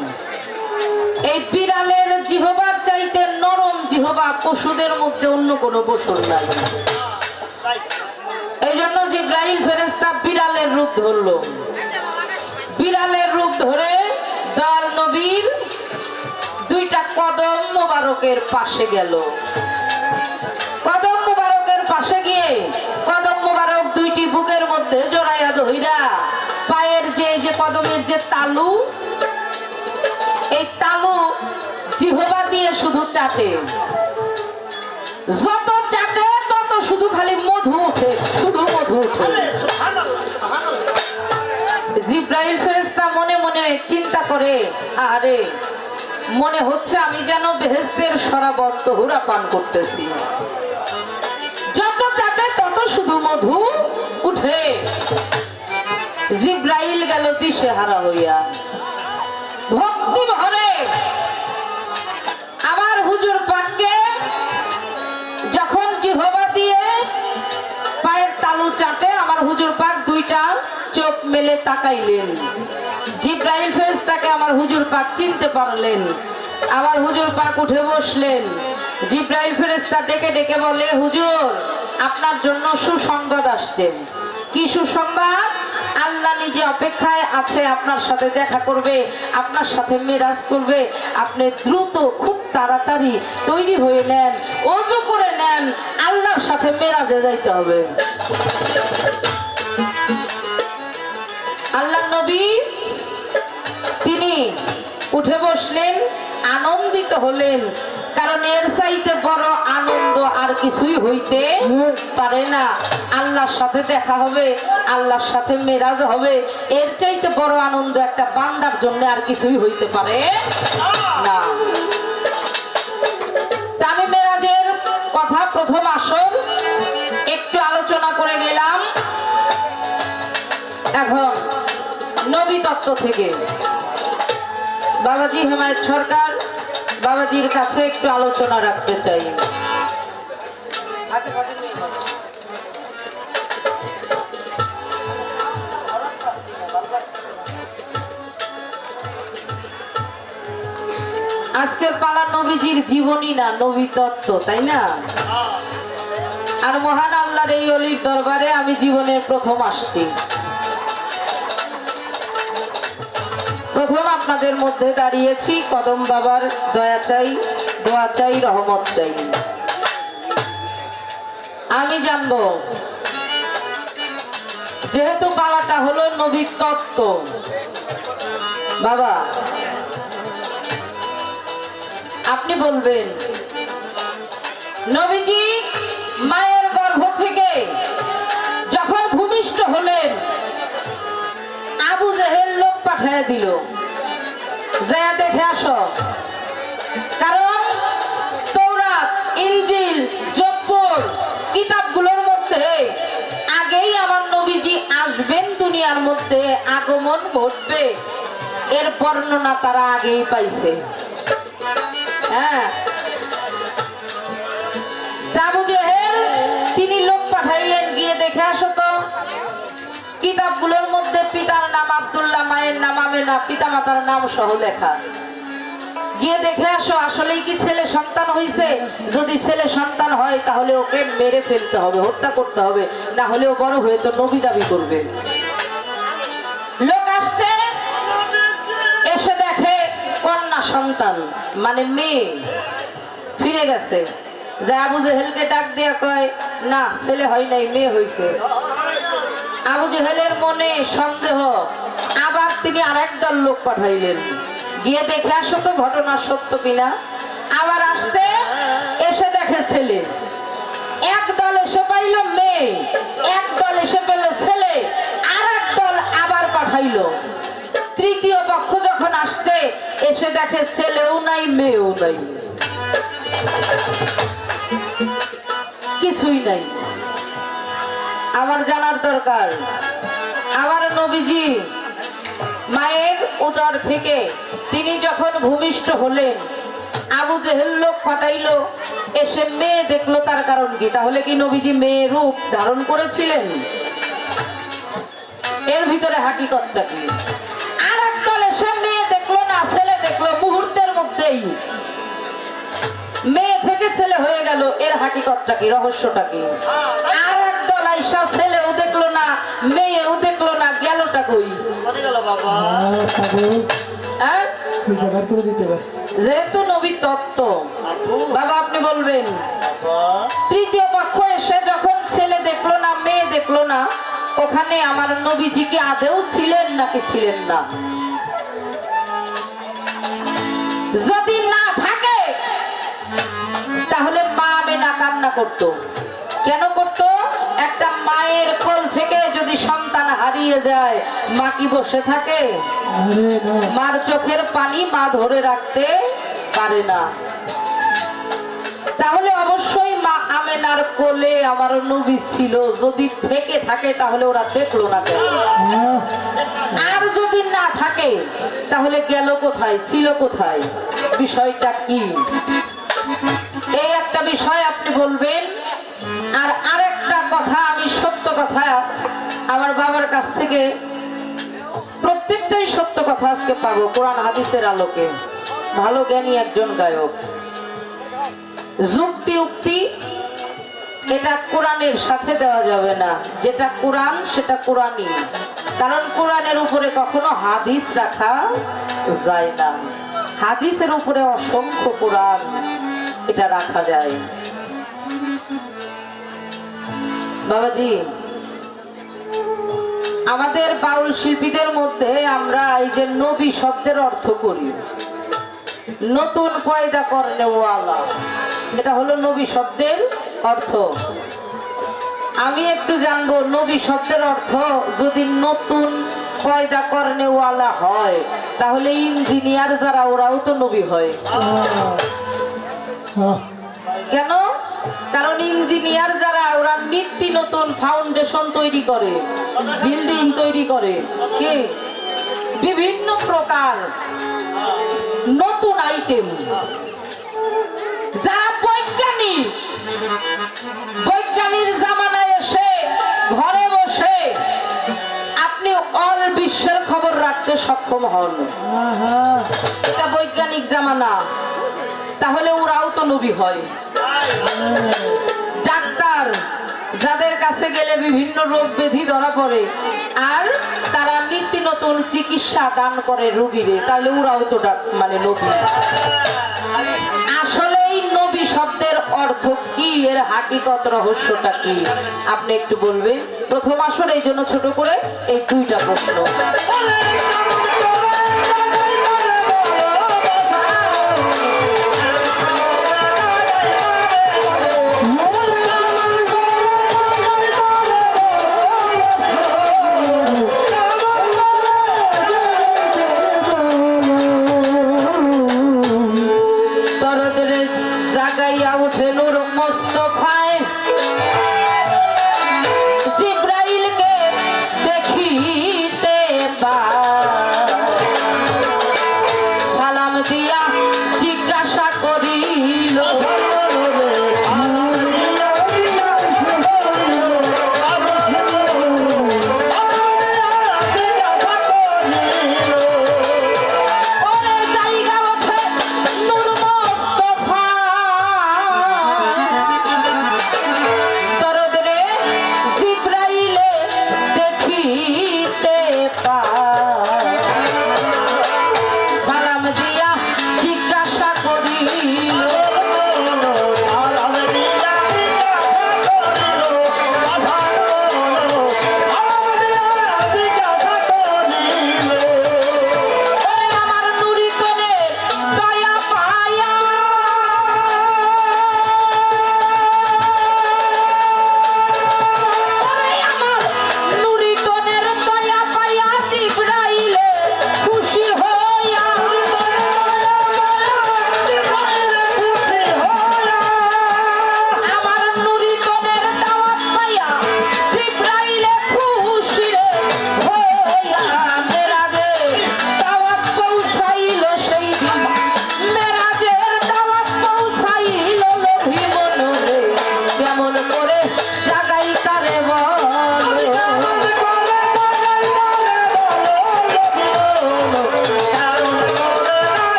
এই বিড়ালের জিহবার চাইতে নরম জিহবা পশুদের মধ্যে অন্য কোনো পশুর নাই। এই জন্য জিব্রাইল ফেরেশতা বিড়ালের রূপ ধরলো। বিড়ালের রূপ ধরে দয়াল নবীর দুইটা কদম মোবারকের পাশে গেল। কদম মোবারকের পাশে গিয়ে কদম মোবারক দুইটি বুকের মধ্যে জড়াইয়া ধইরা পায়ের যে কদমের যে তালু, এই তালু জিহবা দিয়ে শুধু চাটে, যত চাটে তত শুধু খালি মধু ওঠে, শুধু মধু ওঠে। জিব্রাইল ফেরেশতা মনে মনে চিন্তা করে, আরে মনে হচ্ছে আমি যেন বেহেশতের শরাবত তহুরা পান করতেছি, যত চাটে তত শুধু মধু উঠে। জিব্রাইল গেল দিশেহারা হইয়া। ভক্তি ভরে আমার হুজুর পাককে যখন জিহবা দিয়ে পায়ের তালু চাটে, আমার হুজুর পাক দুইটা চোখ মেলে তাকাইলেন। জিব্রাইল ফেরেশতাকে আমার হুজুর পাক চিনতে পারলেন। আমার হুজুর পাক উঠে বসলেন। জিব্রাইল ফেরেশতা ডেকে ডেকে বলে, হুজুর আপনার জন্য সুসংবাদ আসছে। কি সুসংবাদ? আল্লাহ নিজে অপেক্ষায় আছে, আপনার সাথে দেখা করবে, আপনার সাথে মেরাজ করবে। আপনি দ্রুত খুব তাড়াতাড়ি তৈরি হয়ে নেন, ওযু করে নেন, আল্লাহর সাথে মেরাজে যাইতে হবে। আল্লাহ নবী তিনি উঠে বসলেন, আনন্দিত হলেন, কারণ এর চাইতে বড় আনন্দ আর কিছুই হইতে পারে না। আল্লাহর সাথে দেখা হবে, আল্লাহর সাথে মেরাজ হবে, এর চাইতে বড় আনন্দ একটা বান্দার জন্য আর কিছুই হইতে পারে না। আমি মেরাজের কথা প্রথম আসর একটু আলোচনা করে গেলাম। এখন নবী তত্ত্ব থেকে বাবাজি হেমায়েত সরকার বাবাজির কাছে একটু আলোচনা রাখতে চাই। আজকের পালা নবীজির জীবনী না, নবী তত্ত্ব, তাই না? আর মহান আল্লাহর এই অলির দরবারে আমি জীবনের প্রথম আসছি। প্রথম আপনাদের মধ্যে দাঁড়িয়েছি, কদম বাবার দয়া চাই, দোয়া চাই, রহমত চাই। আমি জানবো, যেহেতু পালাটা হলো নবী তত্ত্ব, বাবা আপনি বলবেন নবীজি মায়ের গর্ভ থেকে যখন ভূমিষ্ঠ হলেন, আবু জেহেল লোক পাঠিয়ে দিল, যা দেখে আসো। কারণ তৌরাত, ইনজিল, জব্বর কিতাবগুলোর মধ্যে আগেই আমার নবীজি আসবেন, দুনিয়ার মধ্যে আগমন ঘটবে, এর বর্ণনা তারা আগেই পাইছে। হ্যাঁ, আবু জেহেল তিনি লোক পাঠাইলেন, গিয়ে দেখে আসো তো কিতাবগুলোর মধ্যে পিতার নাম আব্দুল্লাহ, মায়ের নাম আমেনা, পিতা মাতার নাম সহ লেখা। গিয়ে দেখে আসো আসলেই কি ছেলে সন্তান হয়েছে। যদি ছেলে সন্তান হয় তাহলে ওকে মেরে ফেলতে হবে, হত্যা করতে হবে, না হলে ও বড় হয়ে তো নবী দাবি করবে। লোক আসতে এসে দেখে কন্যা সন্তান, মানে মেয়ে। ফিরে গেছে, যে আবু জেহেলকে ডাক দিয়া কয়, না ছেলে হয় নাই, মেয়ে হয়েছে। আবু জেহেলের মনে সন্দেহ, আবার তিনি আরেক দল লোক পাঠাইলেন, গিয়ে দেখে আসো তো ঘটনা সত্য কিনা। আবার আসতে এসে দেখে ছেলে। এক দল এসে পাইল মেয়ে, এক দল এসে পেল ছেলে, আর এক দল আবার পাঠাইলো। তৃতীয় পক্ষ যখন আসতে এসে দেখে ছেলেও নাই, মেয়েও নাই, কিছুই নাই। আমার জানার দরকার, আমার নবীজি মায়ের উদর থেকে তিনি যখন ভূমিষ্ঠ হলেন, আবু জেহেল লোক পাঠাইলো, এসে মেয়ে দেখলো, তার কারণ কি? তাহলে কি নবীজি মেয়ে রূপ ধারণ করেছিলেন? এর ভিতরে হাকিকতটা কি? আর এক দল এসে মেয়ে দেখলো না, ছেলে দেখলো, মুহূর্তের মধ্যেই মেয়ে থেকে ছেলে হয়ে গেল। এর হাকিকতটা কি, রহস্যটা কি? আর এক দল আইসা ছেলেও দেখলো না, মেয়েও দেখলো না, গেলটা কই? হ্যাঁ, যেহেতু নবী তত্ত্ব বাবা, আপনি বলবেন তৃতীয় পক্ষ এসে যখন ছেলে দেখলো না, মেয়ে দেখলো না, ওখানে আমার নবীজি কি আদেও ছিলেন নাকি ছিলেন না? যদি না থাকে তাহলে মা আমেনা কান্না করতো। কেন করতো? একটা মায়ের কোল থেকে যদি সন্তান হারিয়ে যায়, মা কি বসে থাকে? মার চোখের পানি মা ধরে রাখতে পারে না। তাহলে অবশ্যই মা আমেনার কোলে আমার নবী ছিল। যদি থেকে থাকে তাহলে ওরা দেখলো না কেন? আর যদি না থাকে তাহলে গেল কোথায়, ছিল কোথায়, বিষয়টা কি? এই একটা বিষয় আপনি বলবেন। আর আরেকটা কথা, আমি সত্য কথা আমার বাবার কাছ থেকে, প্রত্যেকটাই সত্য কথা আজকে পাবো কোরআন হাদিসের আলোকে। ভালো জ্ঞানী একজন গায়ক। যুক্তি উক্তি এটা কোরআনের সাথে দেওয়া যাবে না। যেটা কোরআন সেটা কোরআনই, কারণ কোরআনের উপরে কখনো হাদিস রাখা যায় না। হাদিসের উপরে অসংখ্য কোরআন এটা রাখা যায়। বাবাজি, আমাদের বাউল শিল্পীদের মধ্যে আমরা এই যে নবী শব্দের অর্থ করি, নতুন পয়দা করলে ওয়ালা, এটা হলো নবী শব্দের অর্থ। আমি একটু জানবো নবী শব্দের অর্থ যদি নতুন পয়দা করনে ওয়ালা হয়, তাহলে ইঞ্জিনিয়ার যারা ওরাও তো নবী হয়। কেন? কারণ ইঞ্জিনিয়ার যারা ওরা নিত্য নতুন ফাউন্ডেশন তৈরি করে, বিল্ডিং তৈরি করে, কি বিভিন্ন প্রকার নতুন আইটেম। যারা বৈজ্ঞানিক, বৈজ্ঞানিক জামানায় এসে ঘরে বসে আপনি অল বিশ্বের খবর রাখতে সক্ষম হন, এটা বৈজ্ঞানিক জামানা। তাহলে ওরাও তো নবী হয়। ডাক্তার যাদের কাছে গেলে বিভিন্ন রোগ ব্যাধি ধরা পড়ে আর তারা নিত্য নতুন চিকিৎসা দান করে রোগীরে, তাহলে ওরাও তো মানে নবী। আসলে এই নবী শব্দের অর্থ কি, এর হাকিকত রহস্যটা কি আপনি একটু বলবেন? প্রথম আসর এই জন্য ছোট করে এই দুইটা প্রশ্ন।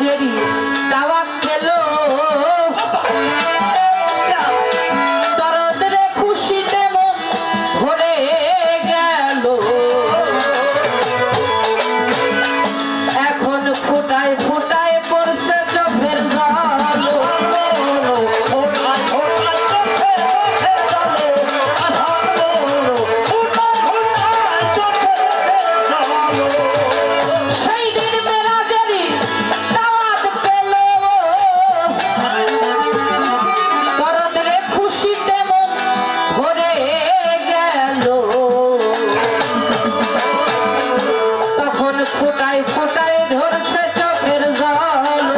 মেরাজেরই দাওয়াত পেলো দরদ রে খুশিতে মন ভরে গেল এখন ফোটায় ফোটায় পড়ছে চোখের জল সেই দিন মেরাজেরই দাওয়াত পেল দরদ রে খুশিতে মন ভরে গেল তখন ফোটায় ফোটায় ধরছে চোখের জল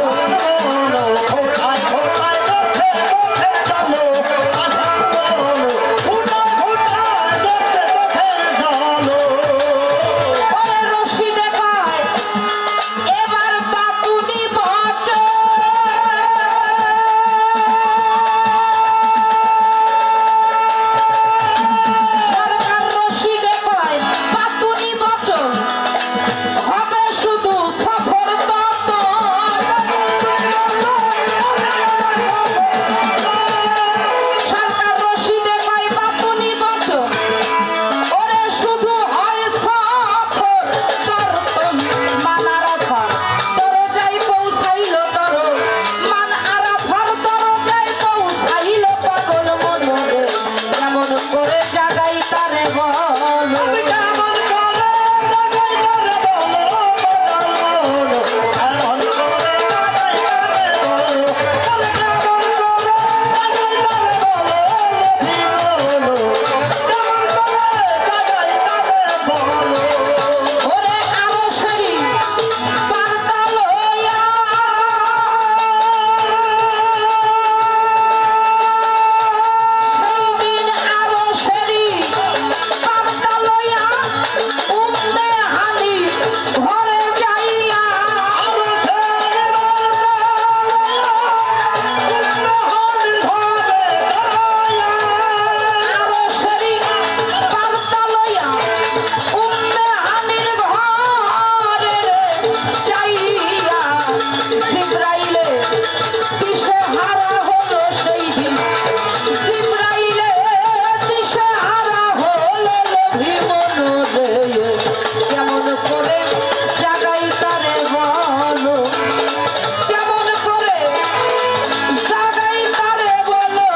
ওরে রশিদে কয় এবার বাতুনি বচন সরকার রশিদে কয় বাতুনি বচন হবে শুধু সফর সরকার রশিদে কয় বাতুনি বচন ওরে শুধু হয় সফর তরতন মান আরাফার দরজায় পৌঁছাইল তর মান আরাফার দরজায় পৌঁছাইল পাগল মনরে কেমন করে জাগাই তারে বল ওরে আরো সারি বার্তা লইয়া সেই দিন আরো সারি বার্তা লইয়া উম্মে হানি ঘরে যাইয়া আরো সারি বার্তা লইয়া উম্মে হানির ঘরে যাইয়া জিবরাইলে দিশে হারা হলো সেই দিন জিবরাইলে দিশে হারা হলো লোভী মনরে কেমন করে জাগাই তারে বলো কেমন করে জাগাই তারে বলো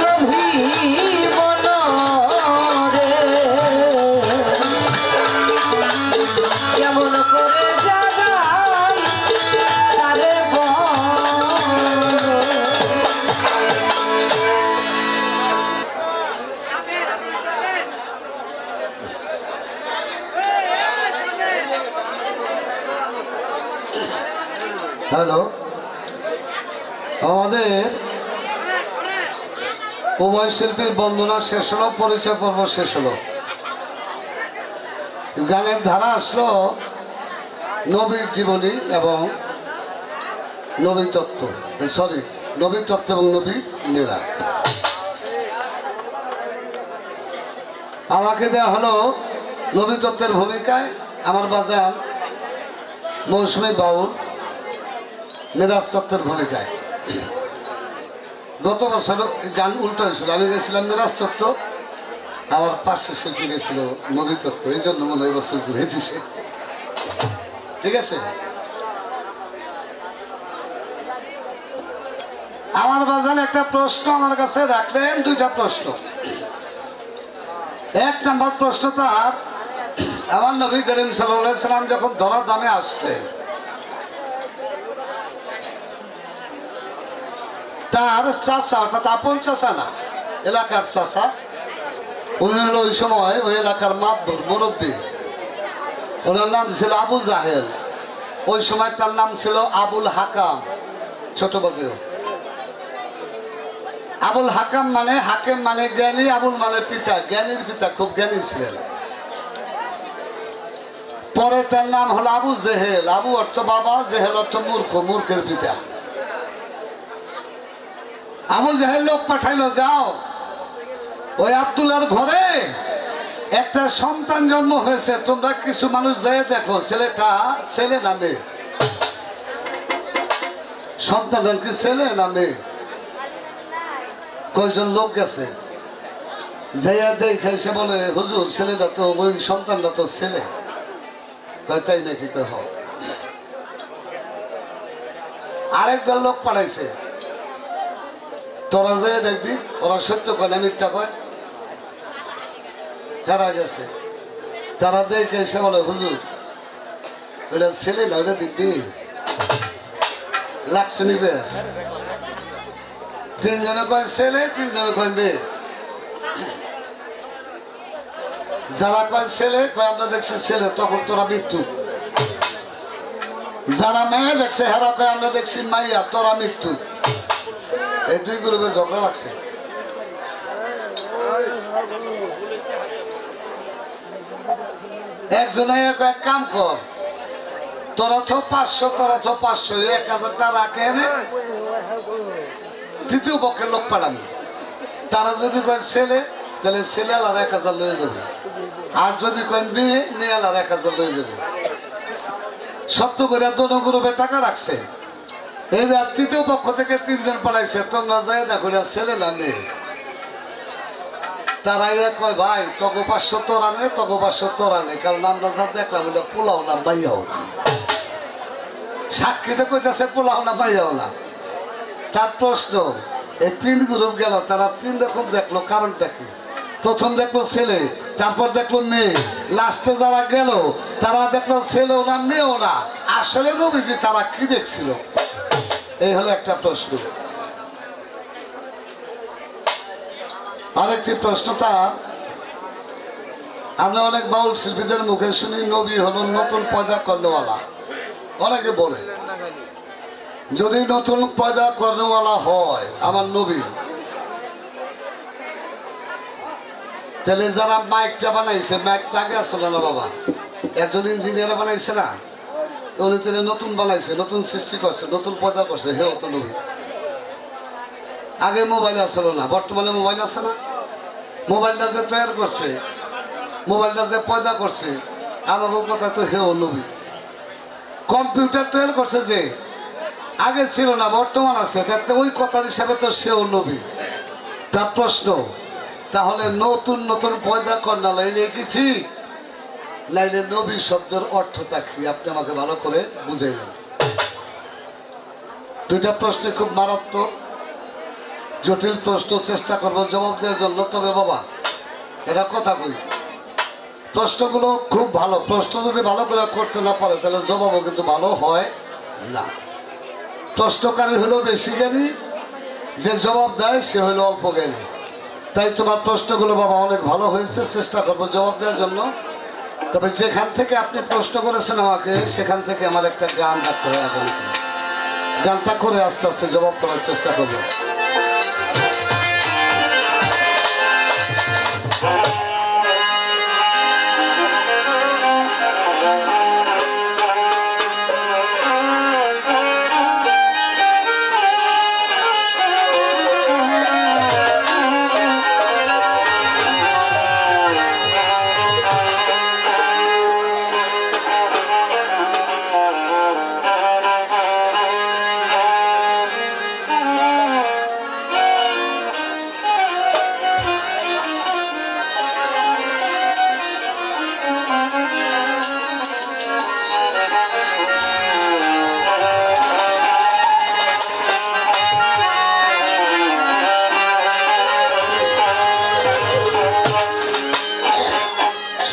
লোভী মনরে কেমন করে জাগাই তারে বলো হ্যালো, আমাদের উভয় শিল্পীর বন্দনা শেষ হলো, পরিচয় পর্ব শেষ হলো। গানের ধারা আসলো নবীর জীবনী এবং নবী তত্ত্ব, নবী তত্ত্ব এবং নবী নিরাজ। আমাকে দেওয়া হলো নবী তত্ত্বের ভূমিকায় আমার বাজান মৌসুমী বাউল মেরাজ তত্ত্বের ভূমিকায়। গত বছর গান উল্টো হয়েছিল, আমি গেছিলাম মেরাজ তত্ত্ব, আমার পাশে শিল্পী গেছিল নবী তত্ত্ব, এই জন্য মনে হয় বছর ঘুরে দিছে। ঠিক আছে, আমার বাজান একটা প্রশ্ন আমার কাছে রাখলেন, দুইটা প্রশ্ন। এক নম্বর প্রশ্ন তার, আমার নবী করিম সাল্লাল্লাহু আলাইহি সাল্লাম যখন ধরা দামে আসলেন, তার চাচা, অর্থাৎ আপন চাচা না, এলাকার চাচা, উনি হলো ওই সময় ওই এলাকার মাতবর মুরব্বী, ওনার নাম ছিল আবু জাহেল। ওই সময় তার নাম ছিল আবুল হাকাম, ছোট বাজেও। আবুল হাকাম মানে, হাকেম মানে জ্ঞানী, আবুল মানে পিতা, জ্ঞানীর পিতা, খুব জ্ঞানী ছিলেন। পরে তার নাম হলো আবু জেহেল। আবু অর্থ বাবা, জেহেল অর্থ মূর্খ, মূর্খের পিতা। আবু জেহেল লোক পাঠাইলো, যাও ওই আব্দুল্লাহর ঘরে একটা সন্তান জন্ম হয়েছে, তোমরা কিছু মানুষ যেয়ে দেখো ছেলেটা ছেলে নামে। সন্তানের কি ছেলে না মেয়ে? কয়জন লোক গেছে যাইয়া দেখে এসে বলে হুজুর ছেলেটা তো ওই সন্তানটা তো ছেলে। কয় তাই নাকি? কয় হ। আরেকজন লোক পাঠাইছে, তোরা যে দেখবি ওরা সত্য কয় না মিথ্যা কয়। তারা গেছে, তারা দেখে এসে বলে হুজুর ওটা ছেলে না, ওটা দিবি লাগছে নি বেশ। তিনজনে কয় ছেলে, তিনজনে কয় মেয়ে। যারা কয় ছেলে কয় আমরা দেখছি ছেলে, তখন তোরা মৃত্যু। যারা মেয়ে দেখছে হেরা কয় আমরা দেখছি মাইয়া, তোরা মৃত্যু। এই দুই গ্রুপে ঝগড়া লাগছে। একজনে এক কাম কর, তোরা তো 500, তোরা তো 500, 1000 টাকা রাখে এনে তৃতীয় পক্ষের লোক পাঠাবি। তারা যদি কয় ছেলে, তাহলে ছেলে আলাদা 1000 লয়ে যাবে, আর যদি কয় মেয়ে, মেয়ে আলাদা 1000 লয়ে যাবে। সত্য করে দোনো গ্রুপে টাকা রাখছে। এইবার তৃতীয় পক্ষ থেকে 3 জন পাঠাইছে, তোমরা যাই দেখো ছেলে না মেয়ে। তারা কয় ভাই তগো 500 তোরা নে, তগো 500 তোরা নে, কারণ আমরা যা দেখলাম ওটা পোলাও না মাইয়াও না। সাক্ষীতে কইতেছে পোলাও না মাইয়াও না। তার প্রশ্ন, এই 3 গ্রুপ গেল, তারা 3 রকম দেখলো, কারণটা কি? প্রথম দেখলো ছেলে, তারপর দেখলো মেয়ে, লাস্টে যারা গেল তারা দেখলো ছেলেও না মেয়েও না। আসলে নবীজি তারা কি দেখছিল? এই হলো একটা প্রশ্ন। আরেকটি প্রশ্নটা আমরা অনেক বাউল শিল্পীদের মুখে শুনি, নবী হলো নতুন পয়দা কর্ণওয়ালা। অনেকে বলে যদি নতুন পয়দা কর্ণওয়ালা হয় আমার নবী, তাহলে যারা মাইকটা বানাইছে, মাইকটা আগে আসলো না বাবা, একজন ইঞ্জিনিয়ার বানাইছে না, উনি তাহলে নতুন বানাইছে, নতুন সৃষ্টি করছে, নতুন পয়দা করছে, হে অত নবী। আগে মোবাইল আসলো না, বর্তমানে মোবাইল আছে না। মোবাইলটা যে তৈরি করছে, মোবাইলটা যে পয়দা করছে, আমাকে কথা তো হেও নবী। কম্পিউটার তৈরি করছে যে, আগে ছিল না বর্তমান আছে, তাতে ওই কথার হিসাবে তো সেও নবী। তার প্রশ্ন, তাহলে নতুন নতুন পয়দা কর্ণাল এই কি ঠিক? নাইলে নবী শব্দের অর্থটা কি? আপনি আমাকে ভালো করে বুঝাইলেন। 2টা প্রশ্ন খুব মারাত্মক জটিল প্রশ্ন, চেষ্টা করবো জবাব দেওয়ার জন্য। তবে বাবা এটা কথা কই, প্রশ্নগুলো খুব ভালো। প্রশ্ন যদি ভালো করে করতে না পারে তাহলে জবাবও কিন্তু ভালো হয় না। প্রশ্নকারী হলো বেশি জ্ঞানী, যে জবাব দেয় সে হলো অল্প জ্ঞানী। তাই তোমার প্রশ্নগুলো বাবা অনেক ভালো হয়েছে, চেষ্টা করবো জবাব দেওয়ার জন্য। তবে যেখান থেকে আপনি প্রশ্ন করেছেন আমাকে, সেখান থেকে আমার একটা গান রাখতে হয়। গানটা করে আস্তে আস্তে জবাব করার চেষ্টা করবো।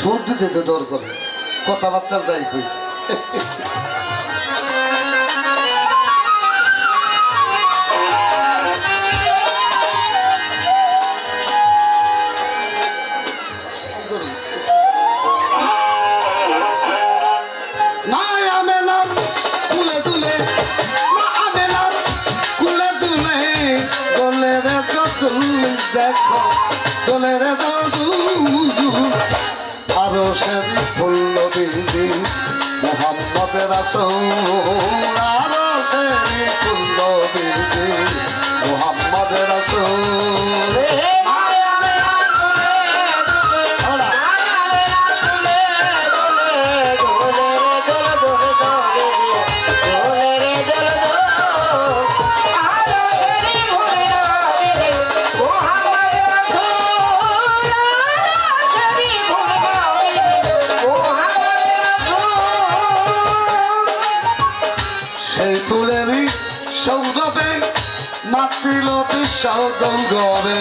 সূর্যতে তো ডর করে, কথাবার্তা যাই কই। মায়া মেলার কুলে তুলে, মায়া মেলার কুলে তুলে, দোলে রে দোল দেখো, দোলে রে দোল। আরো সেন ফুল্ল বিধি মোহাম্মদ রাসূল, আরো সেন ফুল্ল বিধি মোহাম্মদ রাসূল। মাতিল বিশ্ব গৌরবে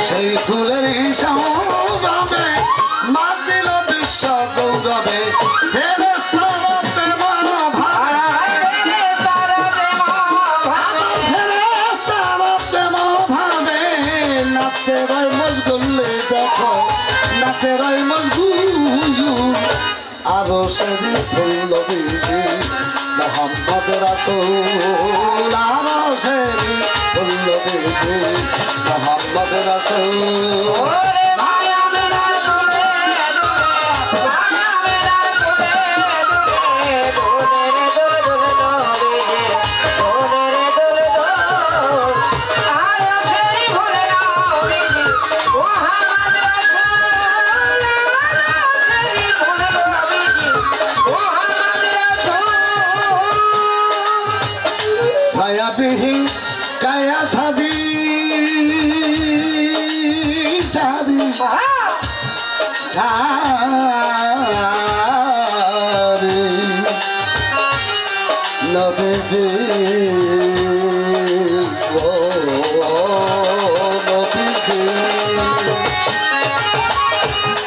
সেই ফুলের সৌরভে মাতিল বিশ্ব গৌরবে ফেরেশতারা প্রেম ভাবে নাচতে রয় মশগুলে দেখো নাচতে রয় মশগুল আরো সেদিন ফুল বিজি মোহাম্মদ রাসূল আরো সেদিন ফুল বিজি মোহাম্মদ রাসূল ছায়াবিহীন কায়া ধাবি ধাবি ধাবি নবীজি ও নবীজি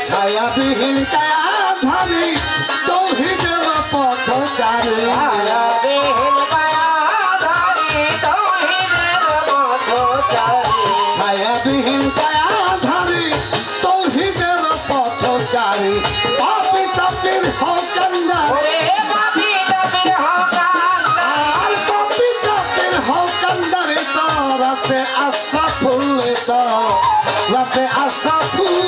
ছায়াবিহীন কায়া ধাবি তৌহিদের পথচারী ছায়াবিহীন কায়াধারী তৌহিদের পথচারী পাপি তাপির হকান্দারে আর পাপি তাপির হকান্দারে তো রাতে আশা ফুললে তো রাতে আশা ফুল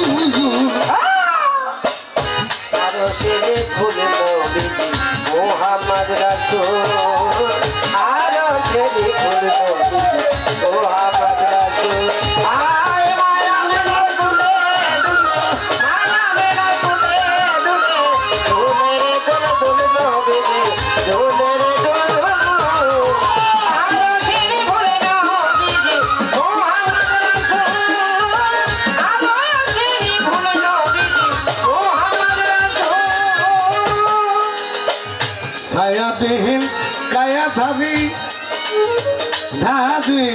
মোহাম্মদ রাসূল আরো সেরি ফুল মোহাম্মদ রাসূল আয় মায়া মেলা দুলে দুলে মায়া মেলা দুলে দুলে দুলে রে দুলে দুলে নবীজি দুলে রে দুলে আরো সেরি ফুল নবীজি মোহাম্মদ রাসূল আরো সেরি ফুল নবীজি মোহাম্মদ রাসূল ছায়াবিহীন কায়াধারী ধাদি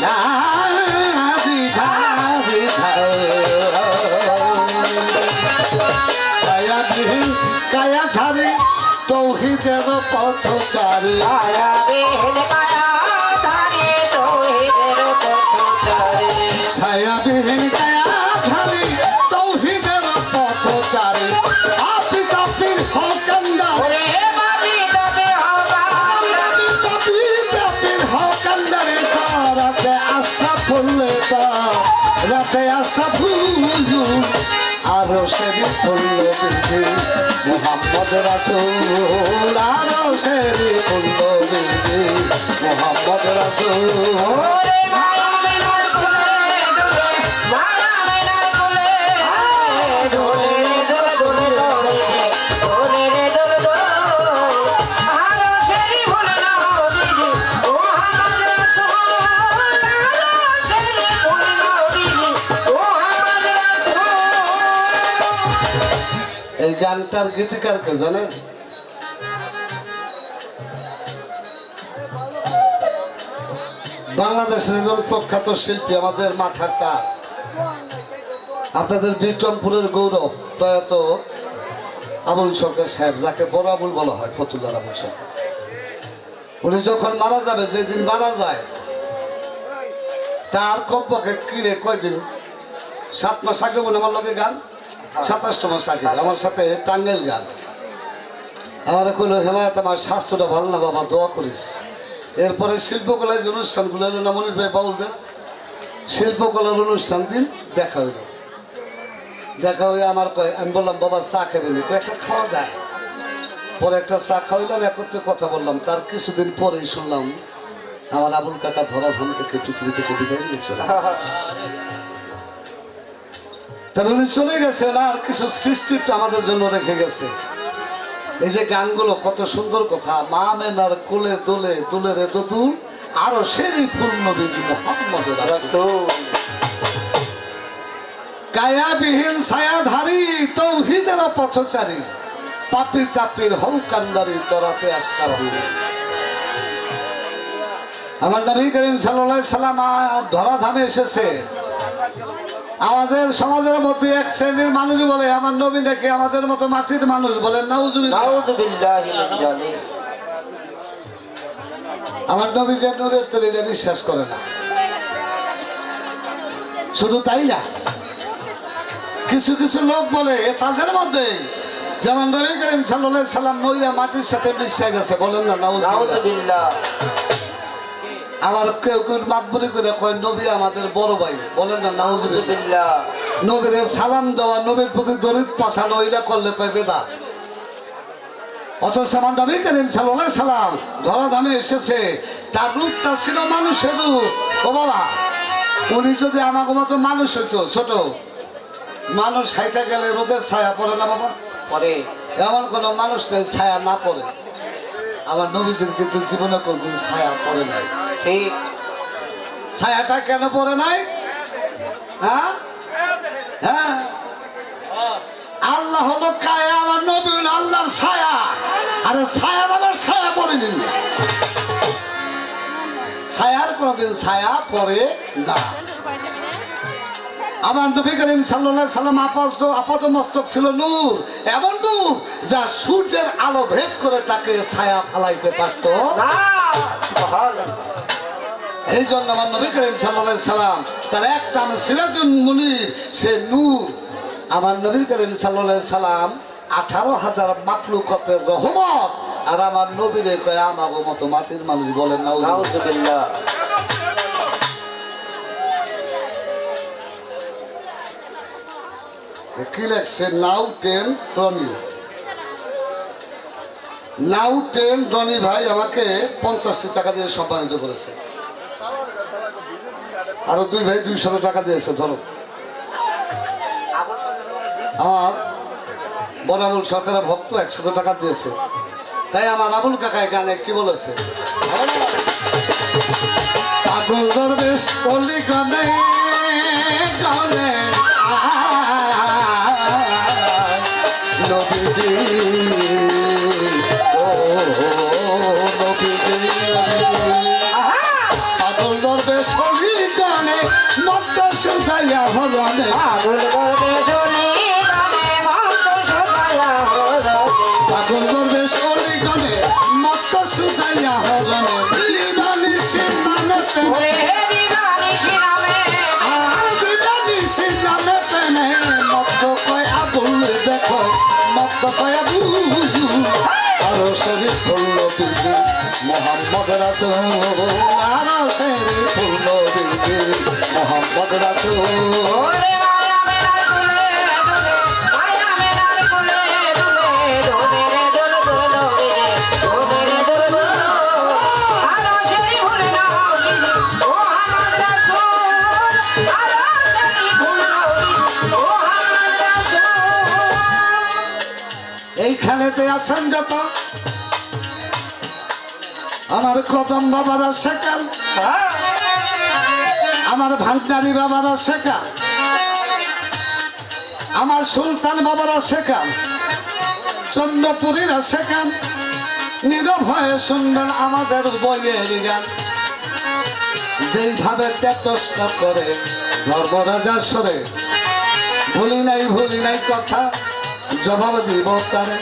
ধাদি ধাদি ছায়াবিহীন কায়াধারী তৌহিদের পথচারী ছায়াবিহীন কায়াধারী তৌহিদের পথচারী আপি তাপির হকান্দারে রাতে আশা ফুললে তো রাতে আশা ফুল আরো সেদিন ফুল বিজি মোহাম্মদ রাসূল আরো সেদিন ফুল বিজি মোহাম্মদ রাসূল এই গানটার গীতিকার কে জানেন? বাংলাদেশের একজন প্রখ্যাত শিল্পী, আমাদের মাথার তাজ, আপনাদের বিক্রমপুরের গৌরব প্রয়াত আবুল সরকার সাহেব, যাকে বড় আবুল বলা হয়, ফতুল্লার আবুল সরকার। উনি যখন মারা যাবে, যেদিন মারা যায় তার কমপক্ষে কিনে কয়দিন 7 মাস আগে বলে আমার লোকে গান 27 মাস আগে আমার সাথে টাঙ্গাইল গান আমার কইল, হেমায়ত আমার স্বাস্থ্যটা ভালো না বাবা, দোয়া করিস। এরপরে শিল্পকলায় যে অনুষ্ঠানগুলো হলো না, মনির ভাই বাউলদের শিল্পকলার অনুষ্ঠান দিন দেখা হইল। দেখা হয়ে আমার কয়, আমি বললাম বাবা চা খাবেনি? একটা খাওয়া যায়। পরে একটা চা খাওয়াইলাম, একত্রে কথা বললাম। তার কিছুদিন পরেই শুনলাম আমার আবুল কাকা ধরাধাম থেকে পৃথিবী থেকে বিদায় নিয়েছে। তবে উনি চলে গেছেন, আর কিছু সৃষ্টি আমাদের জন্য রেখে গেছে। এই যে গানগুলো কত সুন্দর কথা, মা মেনার কোলে দোলে দোলে রে দোদুল আরো সেরি ফুল নবীজি মোহাম্মদ রাসূল। কায়াবিহীন ছায়াধারী তৌহিদের পথচারী পাপি তাপির হৌকান্দারি তরাতে আসলাম। আমার নবী করিম সাল্লাল্লাহু আলাইহি সাল্লাম ধরাধামে এসেছে। আমাদের সমাজের মধ্যে এক শ্রেণীর মানুষ বলে আমার নবী নাকি আমাদের মতো মাটির মানুষ, বলেন নাউজুবিল্লাহ। নাউযুবিল্লাহি মিন যালিক। আমার নবী যে নূরের তৈরি বিশ্বাস করে না। শুধু তাই না, কিছু কিছু লোক বলে তাদের মধ্যে যেমন নবী করিম সাল্লাল্লাহু আলাইহি সাল্লাম মইরা মাটির সাথে মিশে গেছে, বলেন না নাউজুবিল্লাহ। নাউযুবিল্লাহ। আবার কেউ কেউ মাতবরি করে কয় নবী আমাদের বড় ভাই, বলেন না নাউজুবিল্লাহ। নাউযুবিল্লাহ। নবীরে সালাম দেওয়া, নবীর প্রতি দরিদ পাঠানো, এটা করলে কয় বেদা। অথচ আমার নবী করিম সাল্লাল্লাহু আলাইহি সাল্লাম ধরাধামে এসেছে, তার রূপটা ছিল মানুষের রূপ। ও বাবা, উনি যদি আমাকে মতো মানুষ হইতো, ছোট মানুষ হাইটা গেলে রোদের ছায়া পড়ে না বাবা? পরে এমন কোন মানুষ নেই ছায়া না পড়ে। আমার নবীজির কিন্তু জীবনে কোনদিন ছায়া পড়ে নাই। ঠিক। ছায়াটা কেন পড়ে নাই? হ্যাঁ হ্যাঁ, আল্লাহ হলো কায়া, আমার নবী হলো আল্লাহর ছায়া। আরে ছায়ার আবার ছায়া পড়েনি, ছায়ার কোনদিন ছায়া পড়ে না। আমার নবী করিম সাল্লাল্লাহু আলাইহি সাল্লাম আপাত মস্তক ছিল নূর, এমন নূর যা সূর্যের আলো ভেদ করে তাকে ছায়া ফেলাইতে পারত না। সুবহানাল্লাহ। এই জন্য আমার নবী করিম সাল্লাল্লাহু আলাইহি সাল্লাম তার এক নাম সিরাজুল মুনির, সে নূর। আমার নবী করিম সাল্লাল্লাহু আলাইহি সাল্লাম 18,000 মাখলুকাতের রহমত, আর আমার নবীরে কয় আমাগো মতো মাটির মানুষ, বলেন নাউজুবিল্লাহ। নাউযুবিল্লাহ। কি লেখছে? নাও 10 রনি, নাও 10 রনি ভাই আমাকে 85 টাকা দিয়ে সম্মানিত করেছে। আরো 2 ভাই 200 টাকা দিয়েছে। ধরো, আমার বড় আবুল সরকারের ভক্ত 100 টাকা দিয়েছে। তাই আমার আবুল কাকায় গানে কি বলেছে? পাগল দরবেশ অলি গানে গানে নবীজি, ও নবীজি, পাগল দরবেশ অলি গানে মত সুধাইয়া হরণে, পাগল করবে জনি গানে মত সুধাইয়া হরণে, পাগল দরবেশ অলি গানে মত সুধাইয়া হরণে, দিবানিশি নামেতে ওরে দিবানিশি নামে, আর দিবানিশি নামেতে মত কয় আবুল দেখো, মত কয় আবুল, আরো শরীফ ফুল নবীজি মোহাম্মদ রাসূল, আরো শরীফ ফুল নবীজি মোহাম্মদ রাসূল। ওরে মায়া মেলার কুলে দুলে, মায়া মেলার কুলে দুলে, দুলে দুল দুল রে, দুলে দুল দুল, আরো সেই ফুল নবী মুহাম্মদ রাসূল, আরো সেই ফুল নবী মুহাম্মদ রাসূল। এইখানেতে আছেন যত আমার কদম বাবারা শেখান, আমার ভান্ডারি বাবারা শেখান, আমার সুলতান বাবারা শেখান, চন্দ্রপুরীরা শেখান, নীরব হয়ে শুনবেন আমাদের বইয়ের গান। যেইভাবে তেতস্ত করে ধর্মরাজা সরে, ভুলি নাই কথা জবাব দিব তারে,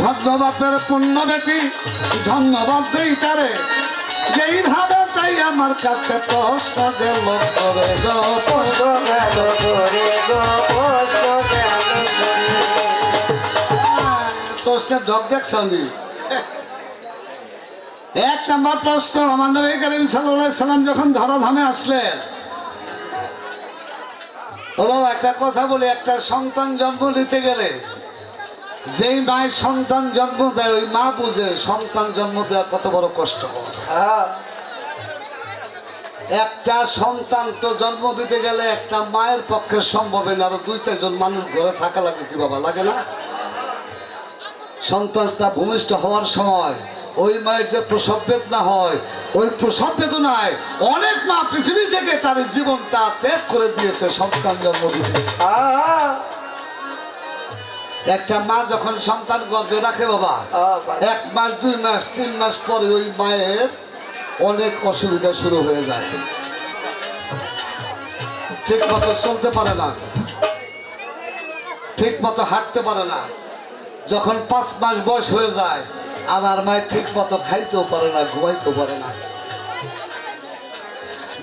ধন্যবাদের পূর্ণ ব্যক্তি ধন্যবাদ দেই তারে, যেইভাবে তাই আমার কাছে প্রশ্ন গেল করে গো, প্রশ্ন গেল করে গো, প্রশ্ন গেল করে। প্রশ্নের ঢক দেখছি। 1 নম্বর প্রশ্ন, আমার নবী করিম সাল্লাল্লাহু আলাইহি সাল্লাম যখন ধরাধামে আসলেন, ও বাবা একটা কথা বলি, একটা সন্তান জন্ম নিতে গেলে যেই মায়ের সন্তান জন্ম দেয় ওই মা বুঝে সন্তান জন্ম দেওয়া কত বড় কষ্ট। হ্যাঁ। একটা সন্তান তো জন্ম দিতে গেলে একটা মায়ের পক্ষে সম্ভব না, আরো 2-4 জন মানুষ ঘরে থাকা লাগে, কি বাবা লাগে না? সন্তানটা ভূমিষ্ঠ হওয়ার সময় ওই মায়ের যে প্রসব বেদনা হয়, ওই প্রসব বেদনায় অনেক মা পৃথিবী থেকে তার জীবনটা ত্যাগ করে দিয়েছে সন্তান জন্ম দিতে। একটা মা যখন সন্তান গর্ভে রাখে বাবা, 1 মাস 2 মাস 3 মাস পরে ওই মায়ের অনেক অসুবিধা শুরু হয়ে যায়, ঠিক মতো চলতে পারে না, ঠিক মতো হাঁটতে পারে না। যখন 5 মাস বয়স হয়ে যায় আমার মায়ের ঠিক মতো খাইতেও পারে না, ঘুমাইতেও পারে না,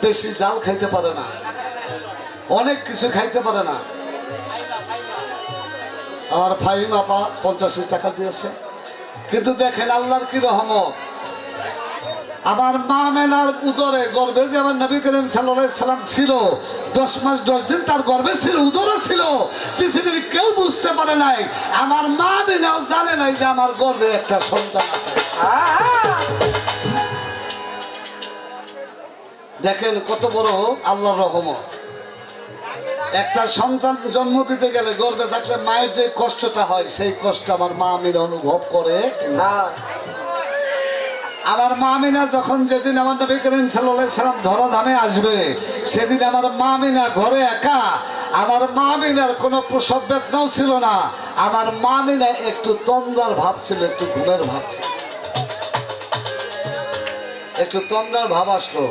বেশি জাল খাইতে পারে না, অনেক কিছু খাইতে পারে না। আমার ফাহিম আপা 85 টাকা দিয়েছে, কিন্তু দেখেন আল্লাহর কি রহমত, আমার মা মেনার উদরে গর্ভে যে আমার নবী করিম সাল্লাল্লাহু আলাইহি সাল্লাম ছিল, 10 মাস 10 দিন তার গর্ভে ছিল, উদরে ছিল, পৃথিবীর কেউ বুঝতে পারে নাই, আমার মা মেনাও জানে নাই যে আমার গর্ভে একটা সন্তান আছে। দেখেন কত বড় আল্লাহর রহমত। একটা সন্তান জন্ম দিতে গেলে গর্ভে থাকলে মায়ের যে কষ্টটা হয় সেই কষ্ট আমার মা আমিনা অনুভব করে না। আমার মা আমিনা যখন যেদিন আমার নবী করিম সাল্লাল্লাহু আলাইহি সাল্লাম ধরাধামে আসবে সেদিন আমার মা আমিনা ঘরে একা, আমার মা আমিনার কোনো প্রসব বেদনাও ছিল না, আমার মা আমিনা একটু তন্দ্রার ভাব ছিল, একটু ঘুমের ভাব ছিল, একটু তন্দ্রার ভাব আসলো।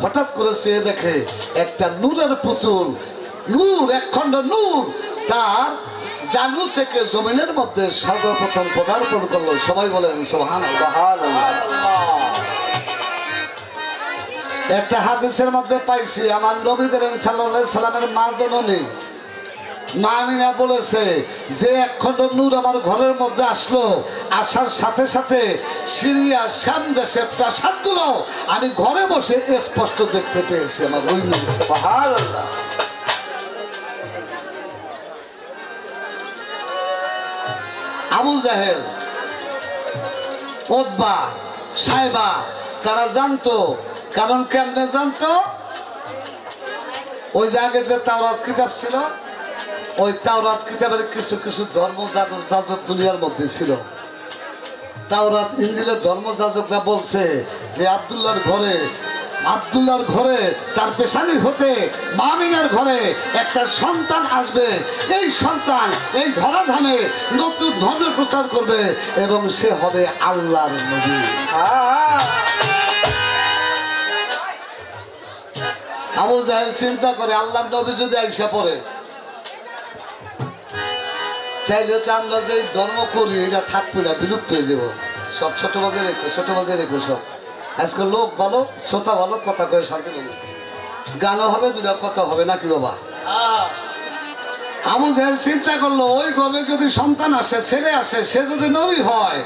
হঠাৎ করে সে দেখে একটা নূরের পুতুল, নূর, একখণ্ড নূর তার জানু থেকে জমিনের মধ্যে সর্বপ্রথম পদার্পণ করলো। সবাই বলেন সুবহানাল্লাহ। একটা হাদিসের মধ্যে পাইছি আমার নবী করিম সাল্লাল্লাহু আলাইহি সাল্লামের মা জননী মা আমিনা বলেছে যে একখণ্ড নূর আমার ঘরের মধ্যে আসলো, আসার সাথে সাথে সিরিয়া শাম দেশের প্রাসাদগুলো আমি ঘরে বসে স্পষ্ট দেখতে পেয়েছি। আমার ওই নূর। সুবহানাল্লাহ। আবু জাহেল, উতবা, সাইবা তারা জানতো, কারণ কেমনে জানতো, ওই যে আগে যে তাওরাত কিতাব ছিল, ওই তাওরাত কিতাবের কিছু কিছু ধর্ম যাজক দুনিয়ার মধ্যে ছিল। তাওরাত ইনজিলের ধর্ম যাজকরা বলছে যে আব্দুল্লাহর ঘরে তার পেশানি হতে মা আমিনার ঘরে একটা সন্তান আসবে, এই সন্তান এই ধরাধামে নতুন ধর্মের প্রচার করবে এবং সে হবে আল্লাহর নবী। আবু জাহেল চিন্তা করে আল্লাহর নবী যদি আইসা পড়ে তাইলে তো আমরা যে ধর্ম করি এটা থাকবে না, বিলুপ্ত হয়ে যাব। সব ছোট বাজারে রেখো, ছোট বাজারে রেখো সব। আজকে লোক ভালো, শ্রোতা ভালো, কথা কয়ে শান্তি পাবে, গানও হবে, দুটা কথা হবে নাকি বাবা। আবু জাহেল চিন্তা করলো ওই গর্ভে যদি সন্তান আসে, ছেলে আসে, সে যদি নবী হয়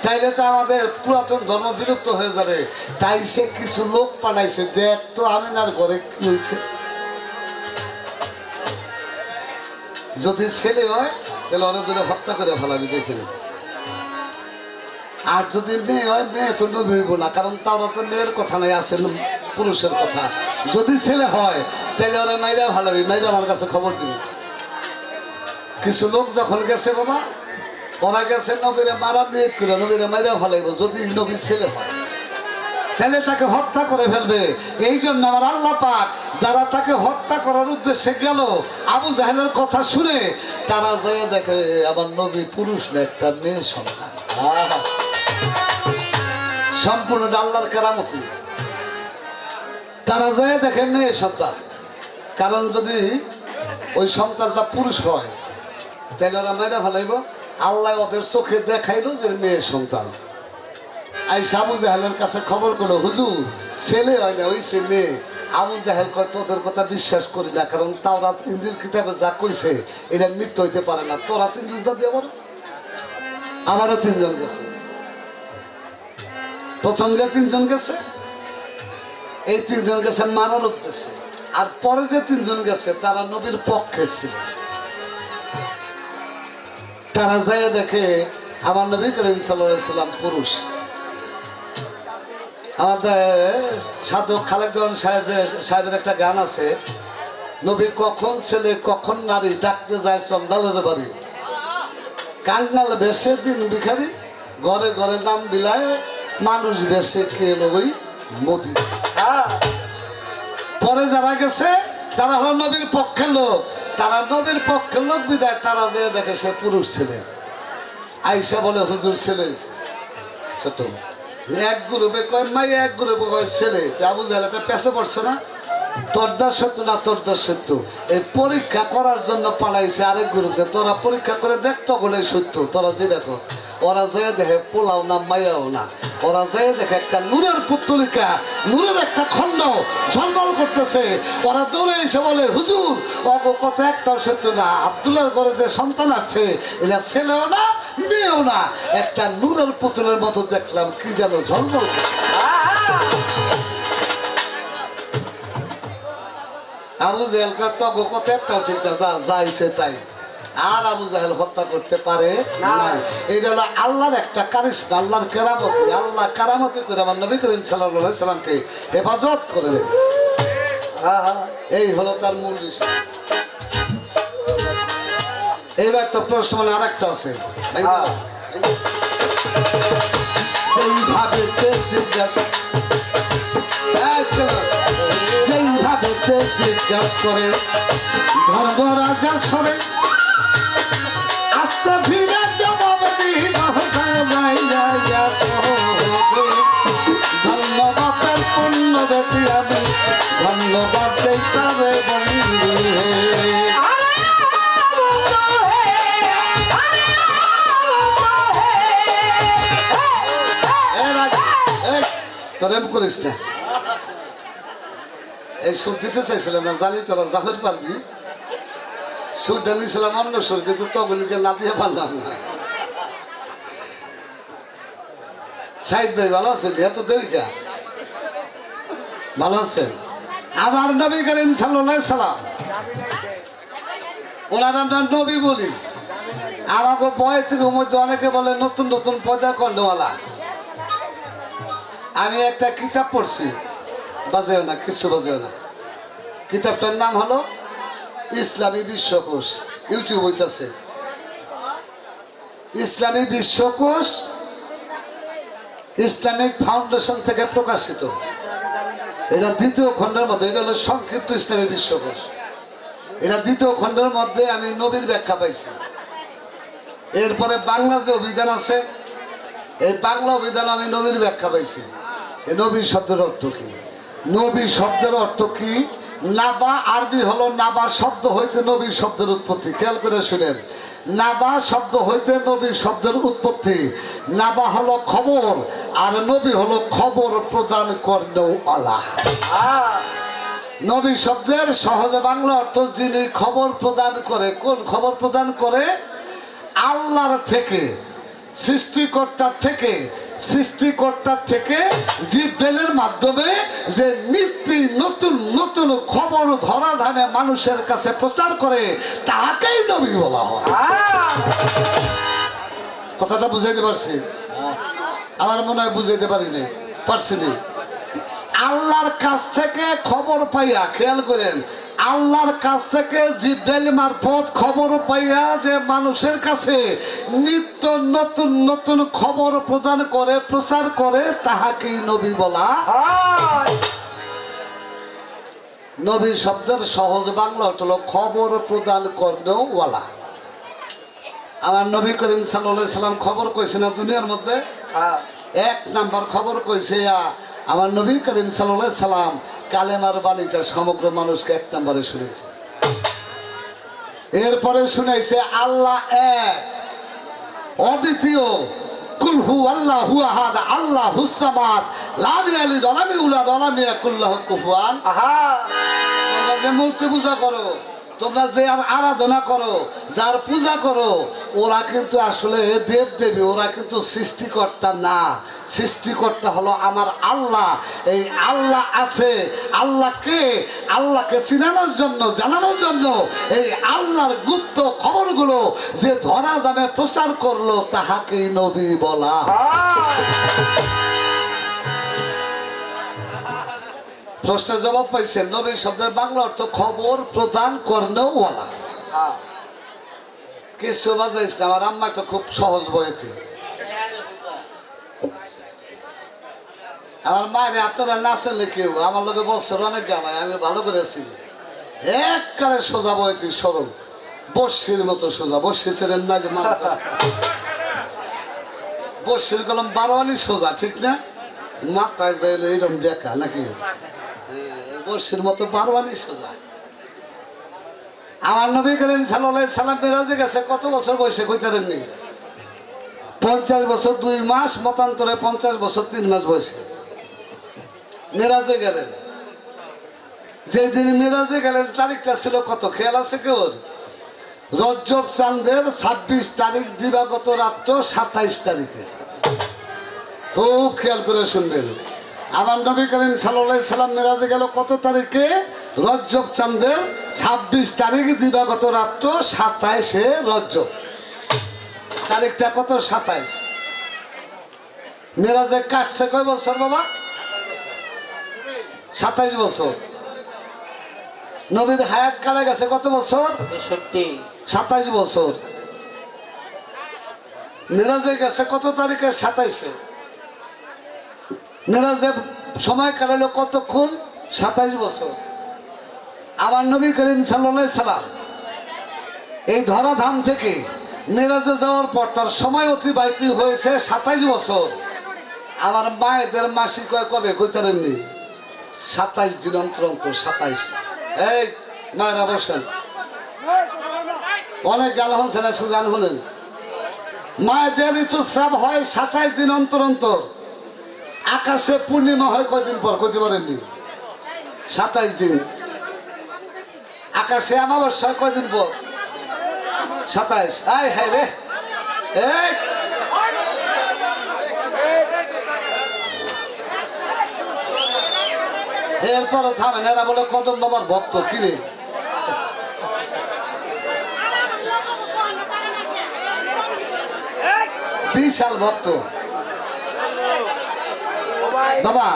তাইলে তো আমাদের পুরাতন ধর্ম বিলুপ্ত হয়ে যাবে। তাই সে কিছু লোক পাঠাইছে, দেখ তো আমিনার ঘরে কি হয়েছে, যদি ছেলে হয় তাহলে অনেক দূরে হত্যা করে ফেলাবি, দেখে নি। আর যদি মেয়ে হয়, মেয়ে তো নবী হইব না, কারণ তারা তো মেয়ের কথা নাই, আছে পুরুষের কথা। যদি ছেলে হয় তাহলে ওরা মাইরা ভালাবি, মাইরা আমার কাছে খবর দিবি। কিছু লোক যখন গেছে বাবা, ওরা গেছে নবীরে মারা নিয়ত করে, নবীরে মাইরা ভালাইব। যদি নবীর ছেলে হয় তাহলে তাকে হত্যা করে ফেলবে। এই জন্য আমার আল্লাহ পাক যারা তাকে হত্যা করার উদ্দেশ্যে গেল, আবু জাহেলের কথা শুনে তারা যায় দেখে আমার নবী পুরুষ না, একটা মেয়ে সন্তান। সম্পূর্ণ আল্লাহর কেরামতি। তারা যায় দেখে মেয়ে সন্তান, কারণ যদি ওই সন্তানটা পুরুষ হয় তাহলে ওরা মেয়েরা ভালাইব। আল্লাহ ওদের চোখে দেখাইলো যে মেয়ে সন্তান। আইসা আবু জাহেলের কাছে খবর করলো, হুজুর ছেলে হয় না, হইছে মেয়ে। আবু জাহেল কয় তোদের কথা বিশ্বাস করি না, কারণ তাওরাত ইনজিল কিতাবে যা কইছে এটা মৃত্যু হইতে পারে না। তোরা 3 জন দিয়ে বলো, আবারও 3 জন গেছে। প্রথম যে 3 জন গেছে, এই 3 জন গেছে মারার উদ্দেশ্যে, আর পরে যে 3 জন গেছে তারা নবীর পক্ষের ছিল। তারা যায় দেখে আমার নবী করিম সাল্লাল্লাহু আলাইহি সাল্লাম পুরুষ। আমাদের সাধক খালেক সাহেবের একটা গান আছে, নবী কখন ছেলে কখন নারী, ডাকতে যায় চন্ডালের বাড়ি, কাঙ্গাল বেশে দিন ভিখারি, ঘরে ঘরে নাম বিলায়, মানুষ বেশে খেয়ে নবী মোদি। পরে যারা গেছে তারা হলো নবীর পক্ষের লোক, তারা নবীর পক্ষের লোক বিদায় তারা যে দেখে সে পুরুষ ছেলে, আইসা বলে হুজুর ছেলে ছোট, এক গ্রুপে কয় মাই, এক গ্রুপে কয় ছেলে। আবু জাহেল পেছে পড়ছে না, তোরদা সত্য না তোরদা সত্য, এই পরীক্ষা করার জন্য পাঠাইছে আরেক গ্রুপ যে তোরা পরীক্ষা করে দেখ তখন সত্য, তোরা যে দেখো। ওরা যে দেখে পোলাও না মাইয়াও না, ওরা যে দেখে একটা নূরের পুত্তলিকা, নূরের একটা খণ্ড ঝলমল করতেছে। ওরা দৌড়ে এসে বলে হুজুর অগ কথা একটাও সত্য না, আব্দুল্লাহর ঘরে যে সন্তান আছে এটা ছেলেও না মেয়েও না, একটা নূরের পুতুলের মতো দেখলাম, কি যেন ঝলমল। আবু জাহেল তগ কথা একটাও ঠিক না, যা যাইছে তাই। আর আবু জাহেল হত্যা করতে পারে না। এটা হলো আল্লাহর একটা কারিশমা, আল্লাহর কেরামতি। আল্লাহ কারামতি করে আমার নবী করিম সাল্লাল্লাহু আলাইহি সাল্লামকে হেফাজত করে রেখেছে। এই হলো তার মূল বিষয়। এইবার তো প্রশ্ন মানে আরেকটা আছে, যেইভাবে জিজ্ঞাসা জিজ্ঞাসা করে ধর্মরাজা সরে আস্তে ধীরে জবাব দিব, ধন্যবাদের পূর্ণ ব্যক্তি আমি, ধন্যবাদ দেইতারে বন্ধু হে। তোর এম করিস না, এই সুর দিতে চাইছিলাম না, জানি তোরা জাহের পারবি, সুরটা নিয়েছিলাম অন্য সুর, কিন্তু তগলিকে না দিয়ে পারলাম না। সাইদ ভাই ভালো আছেন? এত দেরি কে? ভালো আছেন? আমার নবী করিম সাল্লাল্লাহু আলাইহি সাল্লাম, ওনার আমরা নবী বলি। আমাকে বয়স থেকে মধ্যে অনেকে বলে নতুন নতুন পয়দা কন্ডওয়ালা। আমি একটা কিতাব পড়ছি, বাজেও না, কিছু বাজেও না। কিতাবটার নাম হলো ইসলামী বিশ্বকোষ, ইউটিউব হইতেছে ইসলামী বিশ্বকোষ, ইসলামিক ফাউন্ডেশন থেকে প্রকাশিত। এটা দ্বিতীয় খণ্ডের মধ্যে, এটা হলো সংক্ষিপ্ত ইসলামী বিশ্বকোষ। এটা দ্বিতীয় খণ্ডের মধ্যে আমি নবীর ব্যাখ্যা পাইছি। এরপরে বাংলা যে অভিধান আছে, এই বাংলা অভিধান আমি নবীর ব্যাখ্যা পাইছি। এই নবী শব্দের অর্থ কি? নবী শব্দের অর্থ কি? নাবা আরবি হলো, নাবা শব্দ হইতে নবী শব্দের উৎপত্তি। খেয়াল করে শুনেন, নাবা শব্দ হইতে নবী শব্দের উৎপত্তি। নাবা হলো খবর, আর নবী হলো খবর প্রদান করেওয়ালা। নবী শব্দের সহজ বাংলা অর্থ যিনি খবর প্রদান করে। কোন খবর প্রদান করে? আল্লাহর থেকে, সৃষ্টিকর্তার থেকে, সৃষ্টিকর্তার থেকে জিব্রাইলের মাধ্যমে যে নিত্য নতুন নতুন খবর ধরা ধামে মানুষের কাছে প্রচার করে, তাকেই নবী বলা হয়। কথাটা বুঝাইতে পারছি? আমার মনে হয় বুঝাইতে পারিনি, পারছিনি। আল্লাহর কাছ থেকে খবর পাইয়া, খেয়াল করেন, আল্লাহর কাছ থেকে জিব্রাইল মারফত খবর পাইয়া যে মানুষের কাছে নিত্য নতুন নতুন খবর প্রদান করে, প্রচার করে, তাহাকেই নবী বলা। নবী শব্দের সহজ বাংলা হলো খবর প্রদান করেওয়ালা। আমার নবী করিম সাল্লাল্লাহু আলাইহি সাল্লাম খবর কইছে না দুনিয়ার মধ্যে? এক নাম্বার খবর কইছে আমার নবী করিম সাল্লাল্লাহু আলাইহি সাল্লাম কালেমার বাণীটা সমগ্র মানুষকে এক নম্বরে শুনেছে। এরপরে শুনাইছে আল্লাহ এক, অদ্বিতীয়, কুলহু আল্লাহু আহাদ, আল্লাহ হুসামাদ, লাম ইয়ালিদ ওয়া লাম ইউলাদ ওয়া লাম ইয়াকুল লাহু কুফুয়ান আহাদ। তোমরা যে মূর্তি পূজা করো, তোমরা যে আরাধনা করো, যার পূজা করো, ওরা কিন্তু আসলে দেব দেবী, ওরা কিন্তু সৃষ্টিকর্তা না। সৃষ্টিকর্তা হলো আমার আল্লাহ। এই আল্লাহ আছে, আল্লাহকে, আল্লাহকে চিনানোর জন্য, জানানোর জন্য এই আল্লাহর গুপ্ত খবরগুলো যে ধরা দামে প্রচার করলো, তাহাকেই নবী বলা। প্রশ্নের জবাব পাইছেন? নবী শব্দের বাংলা অর্থ খবর প্রদান করেওয়ালা। কিছু বাজাইছে আমার আম্মা তো খুব সহজ বয়েতে। আমার মায়ের আপনারা নাচেন কেউ, আমার লোকে বছর অনেক গানায়, আমি ভালো করেছি। একবারে সোজা বইতে সরল, বর্ষির মতো সোজা। বর্ষি ছিলেন না যে মাথা, বর্ষির কলম বারোয়ানি সোজা, ঠিক না? মাথায় যাইলে এইরকম দেখা নাকি? বর্ষির মতো বারোয়ানি সোজা। আমার নবী করিম সাল্লাল্লাহু আলাইহি সাল্লাম মেরাজে গেছে কত বছর বয়সে কইতারেননি? 50 বছর 2 মাস, মতান্তরে 50 বছর 3 মাস বয়সে মেরাজে গেলেন। যেদিন মেরাজে গেলেন তারিখটা ছিল কত খেয়াল আছে কেউ? রজব চাঁদের 26 তারিখ দিবাগত রাত্র 27 তারিখে। খুব খেয়াল করে শুনবেন। আমার নবী করিম সাল্লাল্লাহু আলাইহি সাল্লাম মেরাজে গেল কত তারিখে? রজব চাঁদের 26 তারিখ দিবাগত রাত্র 27শে রজব। তারিখটা কত? 27। মেরাজে কাটছে কয় বছর বাবা? 27 বছর। নবীর হায়াত কালে গেছে কত বছর? 27 বছর। মেরাজে গেছে কত তারিখে? 27-এ। মেরাজে সময় কাটালো কতক্ষণ? 27 বছর। আমার নবী করিম সাল্লাল্লাহু আলাইহি সাল্লাম এই ধরাধাম থেকে মেরাজে যাওয়ার পর তার সময় অতিবাহিত হয়েছে 27 বছর। আমার মায়েদের মাসিক কয় কবে কইতারেননি? 27 দিন অন্তর অন্তর 27। এই মায়েরা বসেন, অনেক গান হচ্ছে না, সুগান হলেন। মায়েদের ঋতুস্রাব হয় 27 দিন অন্তর অন্তর। আকাশে পূর্ণিমা হয় কয়দিন পর কইতে পারেননি? 27 দিন। আকাশে অমাবস্যা হয় কয়দিন পর? 27। আয় হায় রে, এই এরপরে থামেন। এরা বলে কদম বাবার ভক্ত। কি রে, বিশাল ভক্ত বাবা।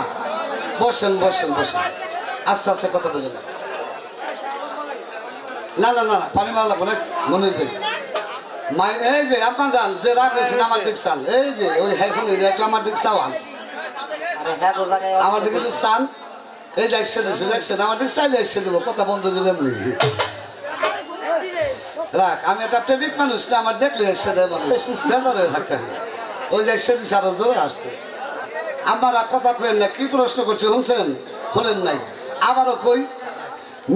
বসেন বসেন বসেন, আস্তে আস্তে কথা বলেন। না না না, পানি মারা লাগবে না, মনে রাখবেন। মাই এই যে আপনার যান যে রাখবেন আমার দিক চান, এই যে ওই হ্যাঁ একটু আমার দিক চাওয়ান, আমার দিকে একটু চান। এই যে এসে দিচ্ছে দেখছেন, আমার দিকে চাইলে এসে দেবো, কথা বন্ধ দেবে এমনি। রাখ, আমি একটা প্রেমিক মানুষ না, আমার দেখলে এসে দেয় মানুষ, বেজার হয়ে থাকতে হয়। ওই যে এসে দিচ্ছে আরো জোরে আসছে। আমরা কথা কইেন না, কি প্রশ্ন করছে শুনছেন? শোনেন নাই। আবারও কই,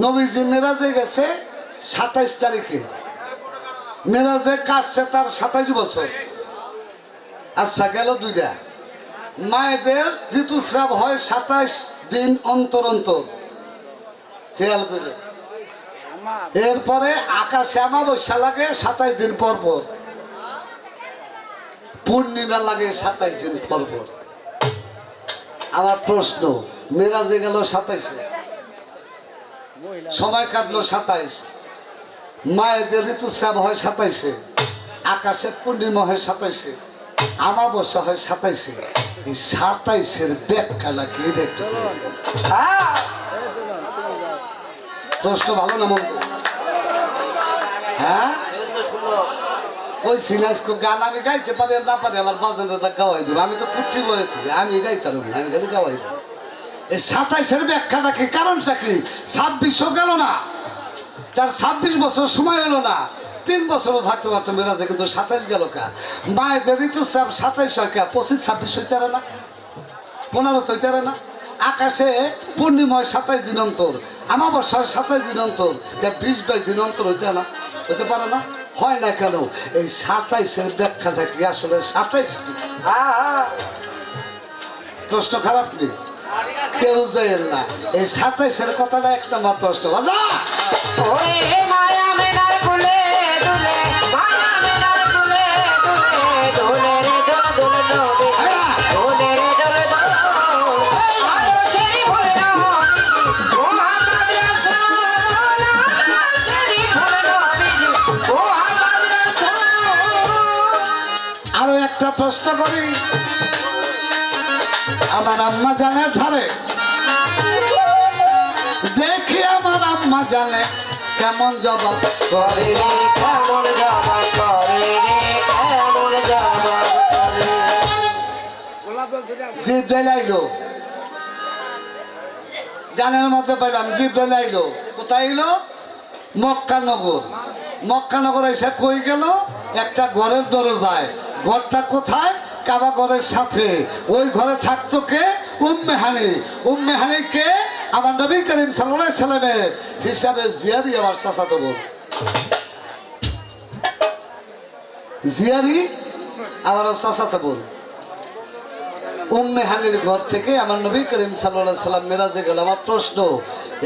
নবীজি মেরাজে গেছে 27 তারিখে। মেরাজে কাটছে তার 27 বছর। আচ্ছা, গেল দুইটা। মায়েদের ঋতুস্রাব হয় 27 দিন অন্তর অন্তর, খেয়াল করে। এরপরে আকাশে অমাবস্যা লাগে 27 দিন পর পর, পূর্ণিমা লাগে 27 দিন পর পর। আমার প্রশ্ন, মেরাজে গেল 27-এ, সময় কাটলো 27, মায়েদের ঋতুস্রাব হয় 27-এ, আকাশে পূর্ণিমা হয় 27-এ, আমাবস্যা হয় 27-এ। এই 27-এর ব্যাখ্যাটা কি দেখতে? প্রশ্ন ভালো না মন্দ? হ্যাঁ, ওই সিনাজকে গান আমি গাইতে পারি না পারি, আমার বাজানটা গাওয়াই দেবো। আমি তো কুর্তি বয়ে থাকি, আমি গাইতাম না, আমি খালি গাওয়াই দেবো। এই 27-এর ব্যাখ্যাটা কি, কারণটা কি? 26ও গেল না, তার 26 বছর সময় এলো না, 3 বছরও থাকতে পারতো মেরাজে, কিন্তু 27 গেল কা? মায়েদের ঋতুস্রাব 27 হয় কা? 25-26 হইতে পারে না, 15 হইতে পারে না? আকাশে পূর্ণিমায় 27 দিন অন্তর, আমাবস্যায় 27 দিন অন্তর, 20-22 দিন অন্তর হইতে না, হইতে পারে না? হয় না কেন? এই 27-এর ব্যাখ্যাটা কি আসলে 27? প্রশ্ন খারাপ নেই, কেউ যাইল না। এই 27-এর কথাটা 1 নম্বর প্রশ্ন। বাজা মায়া মেনার কুলে দুলে, মায়া মেনার কুলে দুলে, দুলে রে দোল দোল দোলে, দোলে রে দোল দোল। আলো সেই ফুল নবী মুহাম্মদ রাসূল, আলো সেই ফুল নবী মুহাম্মদ রাসূল। আরো একটা প্রশ্ন করি, আমার আম্মা জানে ধারে দেখি, আমার আম্মা জানে কেমন জবাব করে রে, কেমন জবাব করে রে, কেমন জবাব করে। জিব্রাইল আইলো, গানের মধ্যে পাইলাম জিব্রাইল আইলো, কোথায় আইলো? মক্কানগর। মক্কানগর এসে কই গেল? একটা ঘরের দরজায়। ঘরটা কোথায়? কাবা ঘরের সাথে। ওই ঘরে থাকতো কে? উম্মে হানি। উম্মে হানি কে? আমার নবী করিম সাল্লাল্লাহু আলাইহি সাল্লামের হিসাবে জিয়ারি, আমার চাচাতো বোন। জিয়ারি আমার চাচাতো বোন। উম্মে হানির ঘর থেকে আমার নবী করিম সাল্লাল্লাহু আলাইহি সাল্লাম মেরাজে গেল। আমার প্রশ্ন,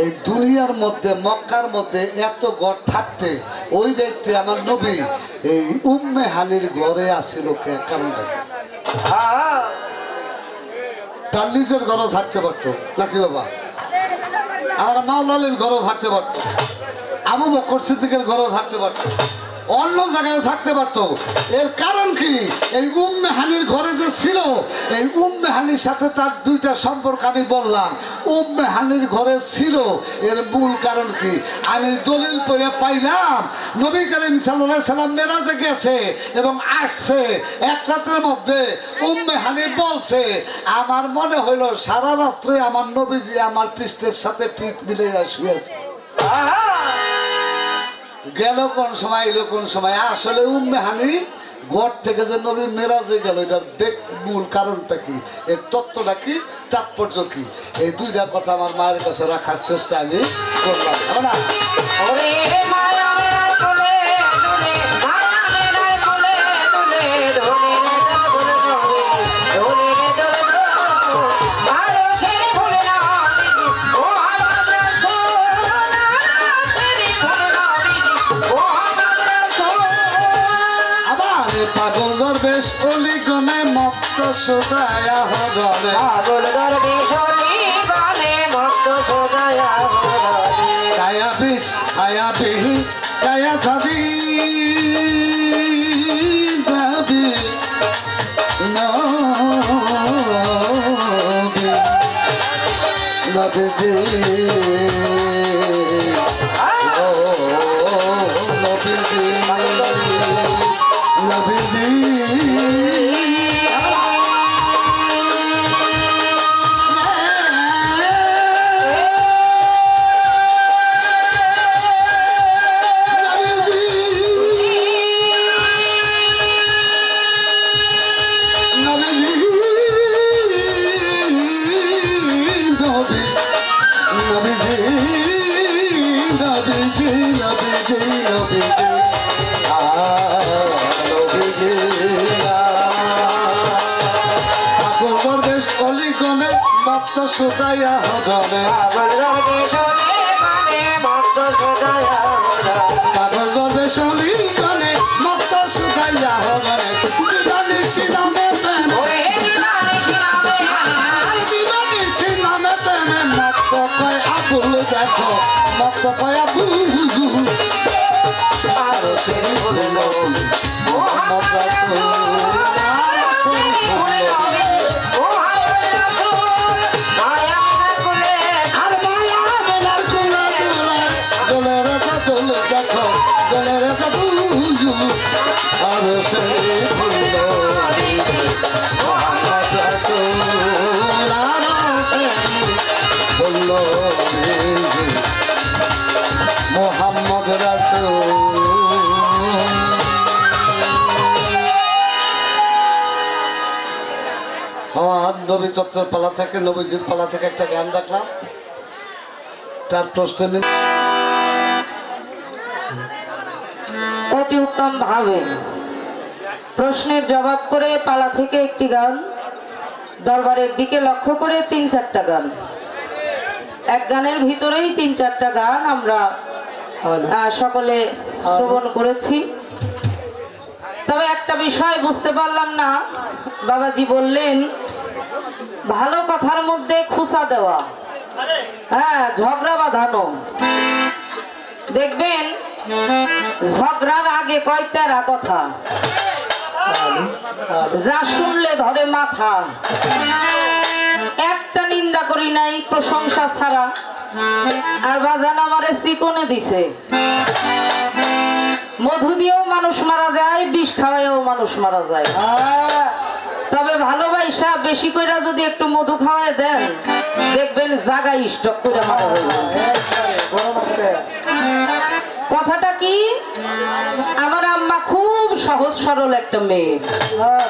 এই দুনিয়ার মধ্যে মক্কার মধ্যে এত ঘর থাকতে ওই দেখতে আমার নবী এই উম্মে হানির ঘরে আসিল কে? কারণটা কি? তার নিজের ঘরও থাকতে পারতো নাকি বাবা? আমার মাওলালির ঘরও থাকতে পারতো, আবু বকর সিদ্দিকের ঘরও থাকতে পারতো, অন্য জায়গায় থাকতে পারতো। এর কারণ কি? এই উম্মে হানির ঘরে যে ছিল, এই উম্মে হানির সাথে তার দুইটা সম্পর্ক আমি বললাম। উম্মে হানির ঘরে ছিল, এর মূল কারণ কি? আমি দলিল পড়ে পাইলাম নবী করিম সাল্লাল্লাহু আলাইহি সাল্লাম মেরাজে গেছে এবং আসছে এক রাতের মধ্যে। উম্মে হানি বলছে, আমার মনে হইলো সারা রাত্রে আমার নবীজি আমার পৃষ্ঠের সাথে পিঠ মিলে শুয়েছে। গেল কোন সময়, এলো কোন সময়? আসলে উম্মে হানি ঘর থেকে যে নবী মেরাজে গেল, এটার মূল কারণটা কি? এর তত্ত্বটা কি? তাৎপর্য কি? এই দুইটা কথা আমার মায়ের কাছে রাখার চেষ্টা আমি করলাম। হবে না? ওরে মায়া মেরা কোলে দুলে, মায়া মেরা কোলে দুলে, দোলে রে দোলে দোলে, দোলে রে দোলে দোলে, মানুষের ভুলে না বিধি, ও আমার রাসূল, মানুষের ভুলে না বিধি, ও আমার রাসূল। আবার পাগল দরবেশ অলিগনে মত্ত সুদায়া হরণে, পাগল দরবেশ অলিগনে মত্ত সুদায়া হরণে, কায়া বিষ ছায়া বিহি কায়া দাদি দাবি নবী নবীজি ও নবীজি নবীজি সুদায়া হরণে, পাগল দরবেশ অলিগনে মত্ত সুদায়া হরণে, পাগল দরবেশ অলিগনে মত্ত সুদায়া হরণে, দিবানিশি নামে প্রেম, ওরে দিবানিশি নামে দিবানিশি নামে প্রেমে মত্ত কয় আবুল দেখো, মত্ত কয় আবুল আরো সেই বলল মোহাম্মদ রাসূল, আরো সেই বলল আর মায়া বেলার কোলে দোলে রে দোলে দেখো, দোলে রে বুঝু আর সেই বলল মোহাম্মদ রাসূল, আর সেই বলল মোহাম্মদ রাসূল। আমার নবী তত্ত্বের পালা থেকে, নবীজির পালা থেকে একটা গান রাখলাম। তার প্রশ্ন অতি উত্তম ভাবে প্রশ্নের জবাব করে পালা থেকে একটি গান, দরবারের দিকে লক্ষ্য করে ৩-৪টা গান, এক গানের ভিতরেই ৩-৪টা গান আমরা সকলে শ্রবণ করেছি। তবে একটা বিষয় বুঝতে পারলাম না, বাবাজি বললেন ভালো কথার মধ্যে খুসা দেওয়া, হ্যাঁ ঝগড়া বাঁধানো। দেখবেন ঝগড়ার আগে কয় তেরা কথা, যা শুনলে ধরে মাথা। একটা নিন্দা করি নাই প্রশংসা ছাড়া, আর বাজান আমারে চিকনে দিছে। মধু দিয়েও মানুষ মারা যায়, বিষ খাওয়াইও মানুষ মারা যায়। তবে ভালোবাসা বেশি কইরা যদি একটু মধু খাওয়ায় দেন দেখবেন জাগায় স্টক করে মারা হয়ে যাবে। বড় মাত্রে কথাটা কি, আমার আম্মা খুব সহজ সরল একটা মেয়ে,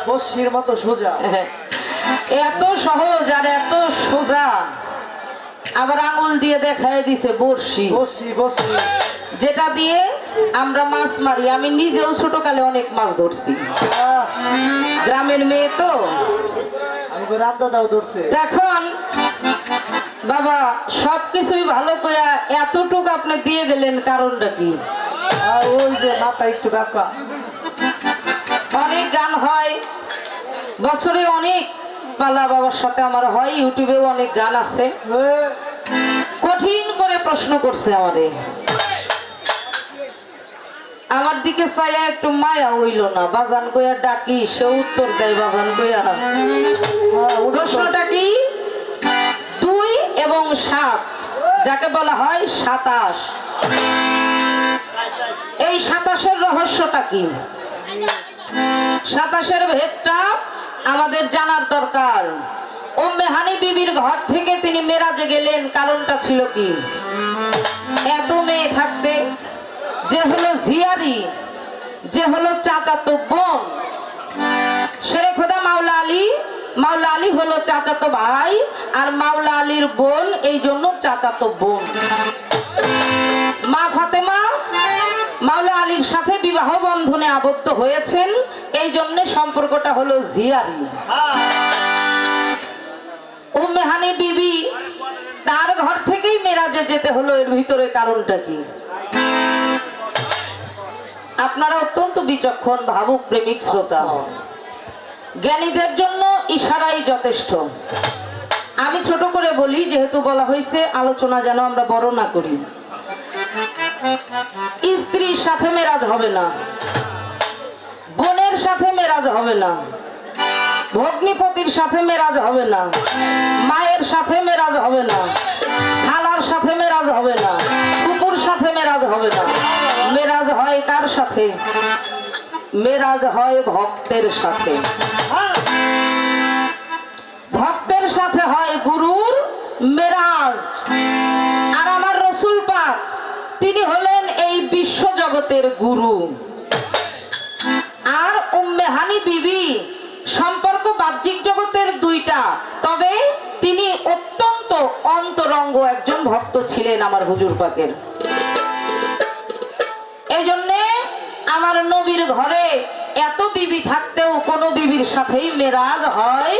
বসির মতো সোজা। এত সহজ আর এত সোজা, আবার আঙুল দিয়ে দেখায় দিছে বড়শি, বসি বসি যেটা দিয়ে আমরা মাছ মারি। আমি নিজেও ছোটকালে অনেক মাছ ধরছি, গ্রামের মেয়ে তো। আমি রান্দা দাও ধরছে। এখন বাবা সবকিছুই ভালো কইয়া এতটুকু আপনি দিয়ে গেলেন, কারণটা কি? ওই যে মাথা একটু বাঁকা। অনেক গান হয় বছরে, অনেক পালা বাবার সাথে আমার হয়, ইউটিউবেও অনেক গান আছে। কঠিন করে প্রশ্ন করছে আমারে, আমার দিকে চাইয়া একটু মায়া হইল না। বাজান কইয়া ডাকি, সে উত্তর দেয় বাজান কইয়া। প্রশ্নটা কি? 2 এবং 7 যাকে বলা হয় 27, এই 27-এর রহস্যটা কি? 27-এর ভেদটা আমাদের জানার দরকার। উম্মে হানি বিবির ঘর থেকে তিনি মেরাজে গেলেন, কারণটা ছিল কি? এত মেয়ে থাকতে যে হলো ঝিয়ারি, যে হলো চাচাতো বোন, শেরে খোদা মাওলা আলী হলো চাচাতো ভাই, আর মাওলা আলীর বোন এই জন্য চাচাতো বোন। মা ফাতেমা মাওলা আলীর সাথে বিবাহ বন্ধনে আবদ্ধ হয়েছেন, এই জন্য সম্পর্কটা হলো ঝিয়ারি। উম্মে হানি বিবি তার ঘর থেকেই মেরাজে যেতে হলো, এর ভিতরে কারণটা কি? আপনারা অত্যন্ত বিচক্ষণ, ভাবুক, প্রেমিক শ্রোতা, জ্ঞানীদের জন্য ইশারাই যথেষ্ট। আমি ছোট করে বলি, যেহেতু বলা হয়েছে আলোচনা যেন আমরা বড় না করি। স্ত্রীর সাথে মেরাজ হবে না, বোনের সাথে মেরাজ হবে না, ভগ্নিপতির সাথে মেরাজ হবে না, মায়ের সাথে মেরাজ হবে না, খালার সাথে মেরাজ হবে না, কুকুর সাথে মেরাজ হবে না। মেরাজ হয় কার সাথে? মেরাজ হয় ভক্তের সাথে। ভক্তের সাথে হয় গুরুর মেরাজ। আর আমার রসুল পাক তিনি হলেন এই বিশ্ব জগতের গুরু। আর উম্মে হানি বিবি সম্পর্ক বাহ্যিক জগতের 2টা, তবে তিনি অত্যন্ত অন্তরঙ্গ একজন ভক্ত ছিলেন আমার হুজুর পাকের। এই জন্যে আমার নবীর ঘরে এত বিবি থাকতেও কোনো বিবির সাথেই মেরাজ হয়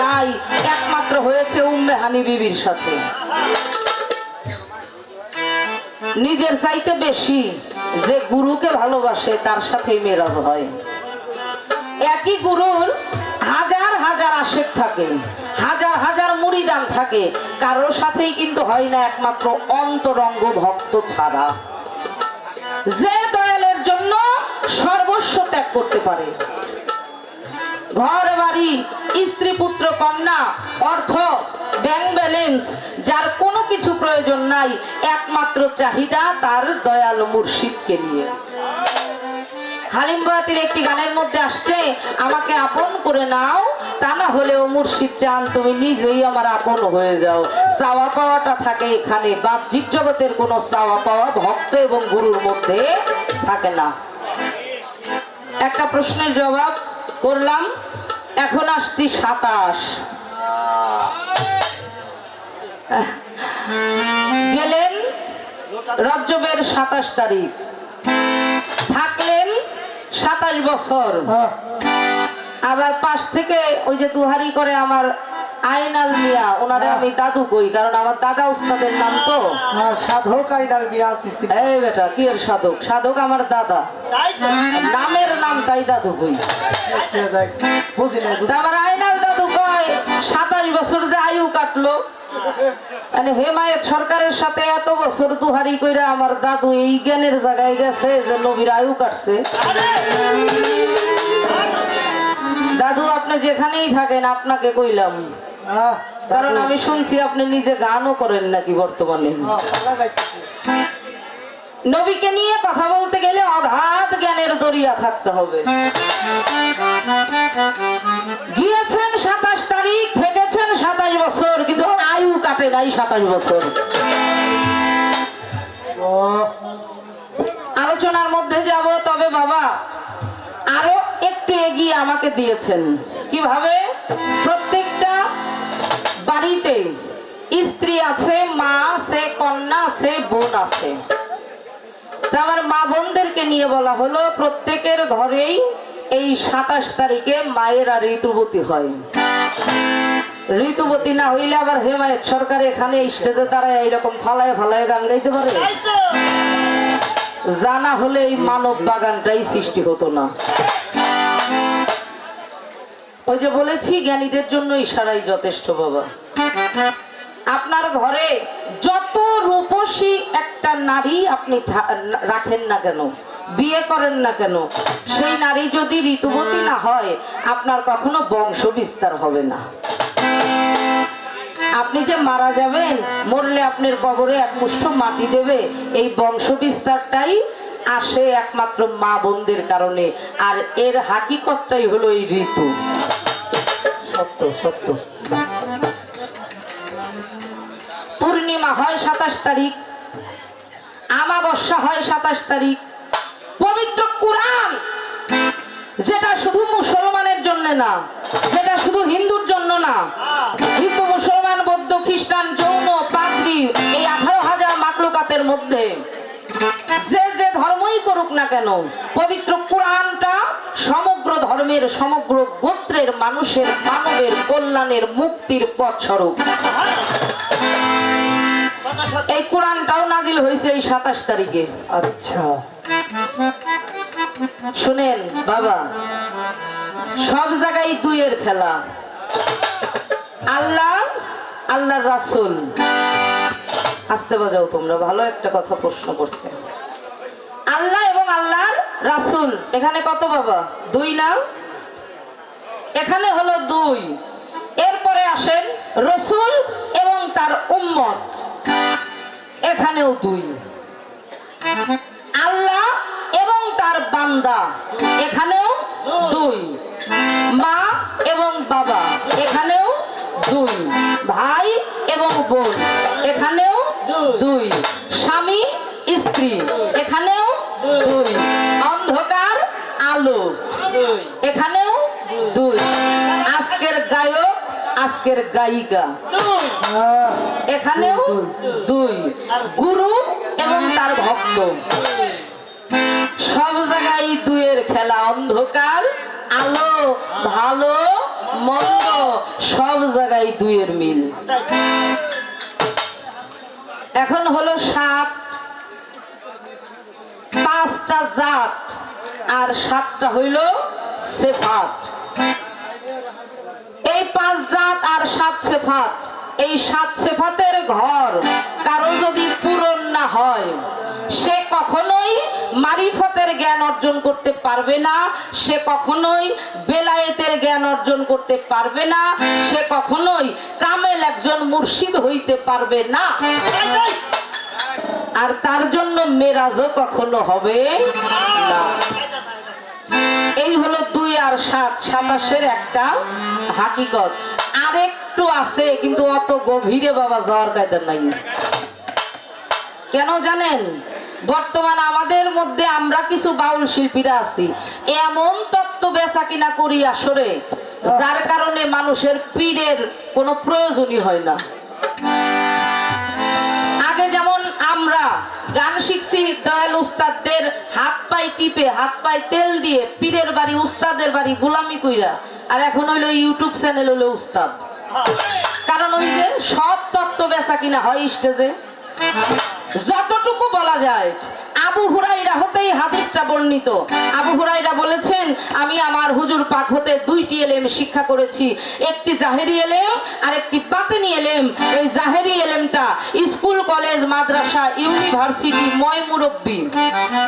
নাই, একমাত্র হয়েছে উম্মে হানি বিবির সাথে। নিজের চাইতে বেশি যে গুরুকে ভালোবাসে তার সাথেই মেরাজ হয়। একই গুরুর হাজার হাজার আশেক থাকে, হাজার হাজার মুরিদান থাকে, কারোর সাথেই কিন্তু হয় না একমাত্র অন্তরঙ্গ ভক্ত ছাড়া। যে দয়ালের জন্য সর্বস্ব ত্যাগ করতে পারে, ঘর বাড়ি, স্ত্রী পুত্র কন্যা, অর্থ, ব্যাংক ব্যালেন্স, যার কোনো কিছু প্রয়োজন নাই, একমাত্র চাহিদা তার দয়াল মুর্শিদকে নিয়ে। হালিম বয়াতির একটি গানের মধ্যে আসছে, আমাকে আপন করে নাও, তা না হলেও মুর্শিদ চান তুমি নিজেই আমার আপন হয়ে যাও। চাওয়া পাওয়াটা থাকে এখানে, বাহ্যিক জগতের কোনো চাওয়া পাওয়া ভক্ত এবং গুরুর মধ্যে থাকে না। একটা প্রশ্নের জবাব করলাম, এখন আসছি 27। গেলেন রজবের 27 তারিখ, থাকলেন 27 বছর। আবার পাশ থেকে ওই যে দুহারি করে আমার আইনাল মিয়া, ওনারে আমি দাদু কই, কারণ আমার দাদা উস্তাদের নাম তো। সাধক আইনাল মিয়া চিস্তি। এই বেটা কি এর সাধক? সাধক আমার দাদা, নামের নাম তাই দাদু কই। আমার আইনাল দাদু কয় 27 বছর যে আয়ু কাটলো, মানে হেমায়েত সরকারের সাথে এত বছর দুহারি কইরা আমার দাদু এই জ্ঞানের জায়গায় গেছে যে নবীর আয়ু কাটছে। দাদু আপনি যেখানেই থাকেন আপনাকে কইলাম, কারণ আমি শুনছি আপনি নিজে গানও করেন নাকি বর্তমানে। নবীকে নিয়ে কথা বলতে গেলে অগাধ জ্ঞানের দরিয়া থাকতে হবে। গিয়েছেন 27 তারিখ, থেকেছেন 27 বছর, কিন্তু আয়ু কাটে নাই 27 বছর। ও আলোচনার মধ্যে যাব, তবে বাবা আরো একটু এগিয়ে আমাকে দিয়েছেন। কিভাবে? প্রত্যেকটা বাড়িতে স্ত্রী আছে, মা আছে, কন্যা আছে, বোন আছে। তা আমার মা বোনদেরকে নিয়ে বলা হলো প্রত্যেকের ঘরেই এই 27 তারিখে মায়েরা ঋতুবতী হয়। ঋতুবতী না হইলে আবার হেমায়েত সরকার এখানে স্টেজে দাঁড়ায় এইরকম ফালায় ফালায় গান গাইতে পারে? জানা হলে এই মানব বাগানটাই সৃষ্টি হতো না। ওই যে বলেছি, জ্ঞানীদের জন্য ইশারাই যথেষ্ট বাবা। আপনার ঘরে যত রূপসী একটা নারী আপনি রাখেন না কেন, বিয়ে করেন না কেন, সেই নারী যদি ঋতুবতী না হয়, আপনার কখনো বংশ বিস্তার হবে না। আপনি যে মারা যাবেন, মরলে আপনার কবরে এক মুষ্ঠ মাটি দেবে, এই বংশ বিস্তারটাই আসে একমাত্র মা বোনদের কারণে। আর এর হাকিকতটাই হলো এই ঋতু। সত্য সত্য। পূর্ণিমা হয় 27 তারিখ, আমাবস্যা হয় 27 তারিখ। পবিত্র কুরআন, যেটা শুধু মুসলমানের জন্য না, যেটা শুধু হিন্দুর জন্য না, হিন্দু মুসলমান বৌদ্ধ খ্রিস্টান জৈন পাদ্রী, এই 18,000 মাখলুকাতের মধ্যে যে যে ধর্মই করুক না কেন, পবিত্র কুরআনটা সমগ্র ধর্মের, সমগ্র গোত্রের মানুষের, মানবের কল্যাণের, মুক্তির পথ স্বরূপ। এই কোরআনটাও নাজিল হয়েছে এই 27 তারিখে। আচ্ছা শুনেন বাবা, সব জায়গায় দুইয়ের খেলা। আল্লাহ, আল্লাহর রাসূল। আসতে বাজাও তোমরা, ভালো একটা কথা প্রশ্ন করছে। আল্লাহ এবং আল্লাহর রাসূল, এখানে কত বাবা? 2 না? এখানে হলো 2। এরপরে আসেন রাসূল এবং তার উম্মত, এখানেও 2। আল্লাহ এবং তার বান্দা, এখানেও 2। মা এবং বাবা, এখানেও 2। ভাই এবং বোন, এখানেও 2। স্বামী স্ত্রী, এখানেও 2। অন্ধকার আলো, এখানেও 2। আজকের গায়ক, আজকের গায়িকা, এখানেও 2। গুরু এবং তার ভক্ত, সব জায়গায় 2-এর খেলা। অন্ধকার আলো, ভালো মন্দ, সব জায়গায় 2-এর মিল। এখন হলো 7, 5টা জাত আর 7টা হইল সিফাত। এই 5 জাত আর 7 সিফাত, এই 7 সিফাতের ঘর কারো যদি পূরণ না হয়, সে কখনোই মারিফতের জ্ঞান অর্জন করতে পারবে না, সে কখনোই বেলায়েতের জ্ঞান অর্জন করতে পারবে না, সে কখনোই কামেল একজন মুর্শিদ হইতে পারবে না। আর তার জন্য মেরাজও কখনো হবে না। এই হলো 2 আর 7, 27-এর একটা হাকিকত। আরেকটু আছে, কিন্তু অত গভীরে বাবা যাওয়ার কায়দা নাই। কেন জানেন? বর্তমান আমাদের মধ্যে আমরা কিছু বাউল শিল্পীরা আছি, এমন তত্ত্ব বেচা কিনা করি আসরে, যার কারণে মানুষের পীরের কোনো প্রয়োজনই হয় না। আগে যেমন আমরা গান শিখছি দয়াল উস্তাদদের হাত পায়ে টিপে, হাত পায়ে তেল দিয়ে, পীরের বাড়ি উস্তাদের বাড়ি গোলামি কইরা, আর এখন হইলো ইউটিউব চ্যানেল হলো উস্তাদ। কারণ ওই যে সব তত্ত্ব বেচা কিনা হয় স্টেজে। যতটুকু বলা যায়, আবু হুরাইরা হতেই হাদিসটা বর্ণিত। আবু হুরাইরা বলেছেন, আমি আমার হুজুর পাক হতে 2টি এলেম শিক্ষা করেছি, একটি জাহেরি এলেম আর একটি বাতিনি এলেম। এই জাহেরি এলেমটা স্কুল, কলেজ, মাদ্রাসা, ইউনিভার্সিটি, ময় মুরব্বী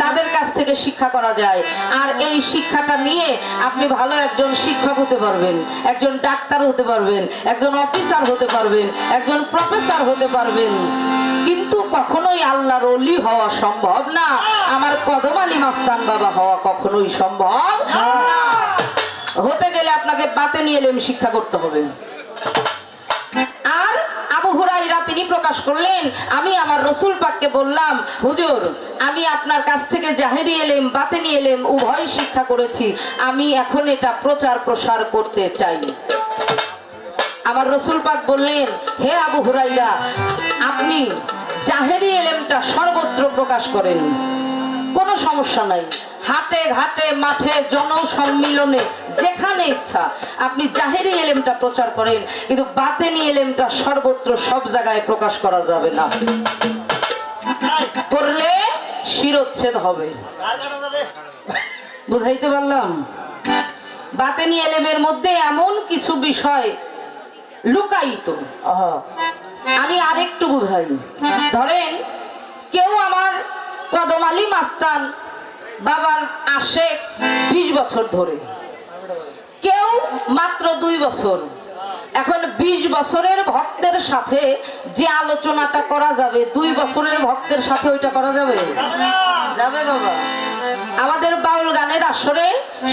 তাদের কাছ থেকে শিক্ষা করা যায়। আর এই শিক্ষাটা নিয়ে আপনি ভালো একজন শিক্ষক হতে পারবেন, একজন ডাক্তার হতে পারবেন, একজন অফিসার হতে পারবেন, একজন প্রফেসর হতে পারবেন। কিন্তু কখনোই কখনোই আল্লাহর ওলি হওয়া সম্ভব না, আমার কদম আলী মাস্তান বাবা হওয়া কখনোই সম্ভব না। হতে গেলে আপনাকে বাতেনি ইলম শিক্ষা করতে হবে। আর আবু হুরায়রা তিনি প্রকাশ করলেন, আমি আমার রসুল পাককে বললাম, হুজুর আমি আপনার কাছ থেকে জাহেরি ইলম বাতেনি ইলম উভয় শিক্ষা করেছি, আমি এখন এটা প্রচার প্রসার করতে চাই। আমার রসুল পাক বললেন, হে আবু হুরায়রা, আপনি জাহেরি ইলমটা সর্বত্র প্রকাশ করেন, কোনো সমস্যা নাই। হাটে ঘাটে মাঠে জনসম্মিলনে যেখানে ইচ্ছা আপনি জাহেরি ইলমটা প্রচার করেন, কিন্তু বাতেনি ইলমটা সর্বত্র সব জায়গায় প্রকাশ করা যাবে না, করলে শিরোচ্ছেদ হবে। বুঝাইতে পারলাম? বাতেনি ইলমের মধ্যে এমন কিছু বিষয় লুকায়িত। আহা, আমি আরেকটু বুঝাই। ধরেন কেউ আমার কদম আলী মাস্তান বাবার আশেক 20 বছর ধরে, কেউ মাত্র 2 বছর। এখন 20 বছরের ভক্তের সাথে যে আলোচনাটা করা যাবে, 2 বছরের ভক্তের সাথে ওইটা করা যাবে? যাবে বাবা। আমাদের বাউল গানের আসরে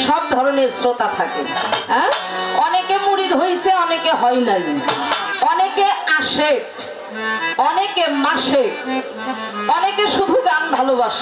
সব ধরনের শ্রোতা থাকে, হ্যাঁ, অনেকে মুরিদ হইছে, অনেকে হয় নাই, অনেকে আশেক, অনেকে মাসে, অনেকে শুধু গান ভালোবাসে।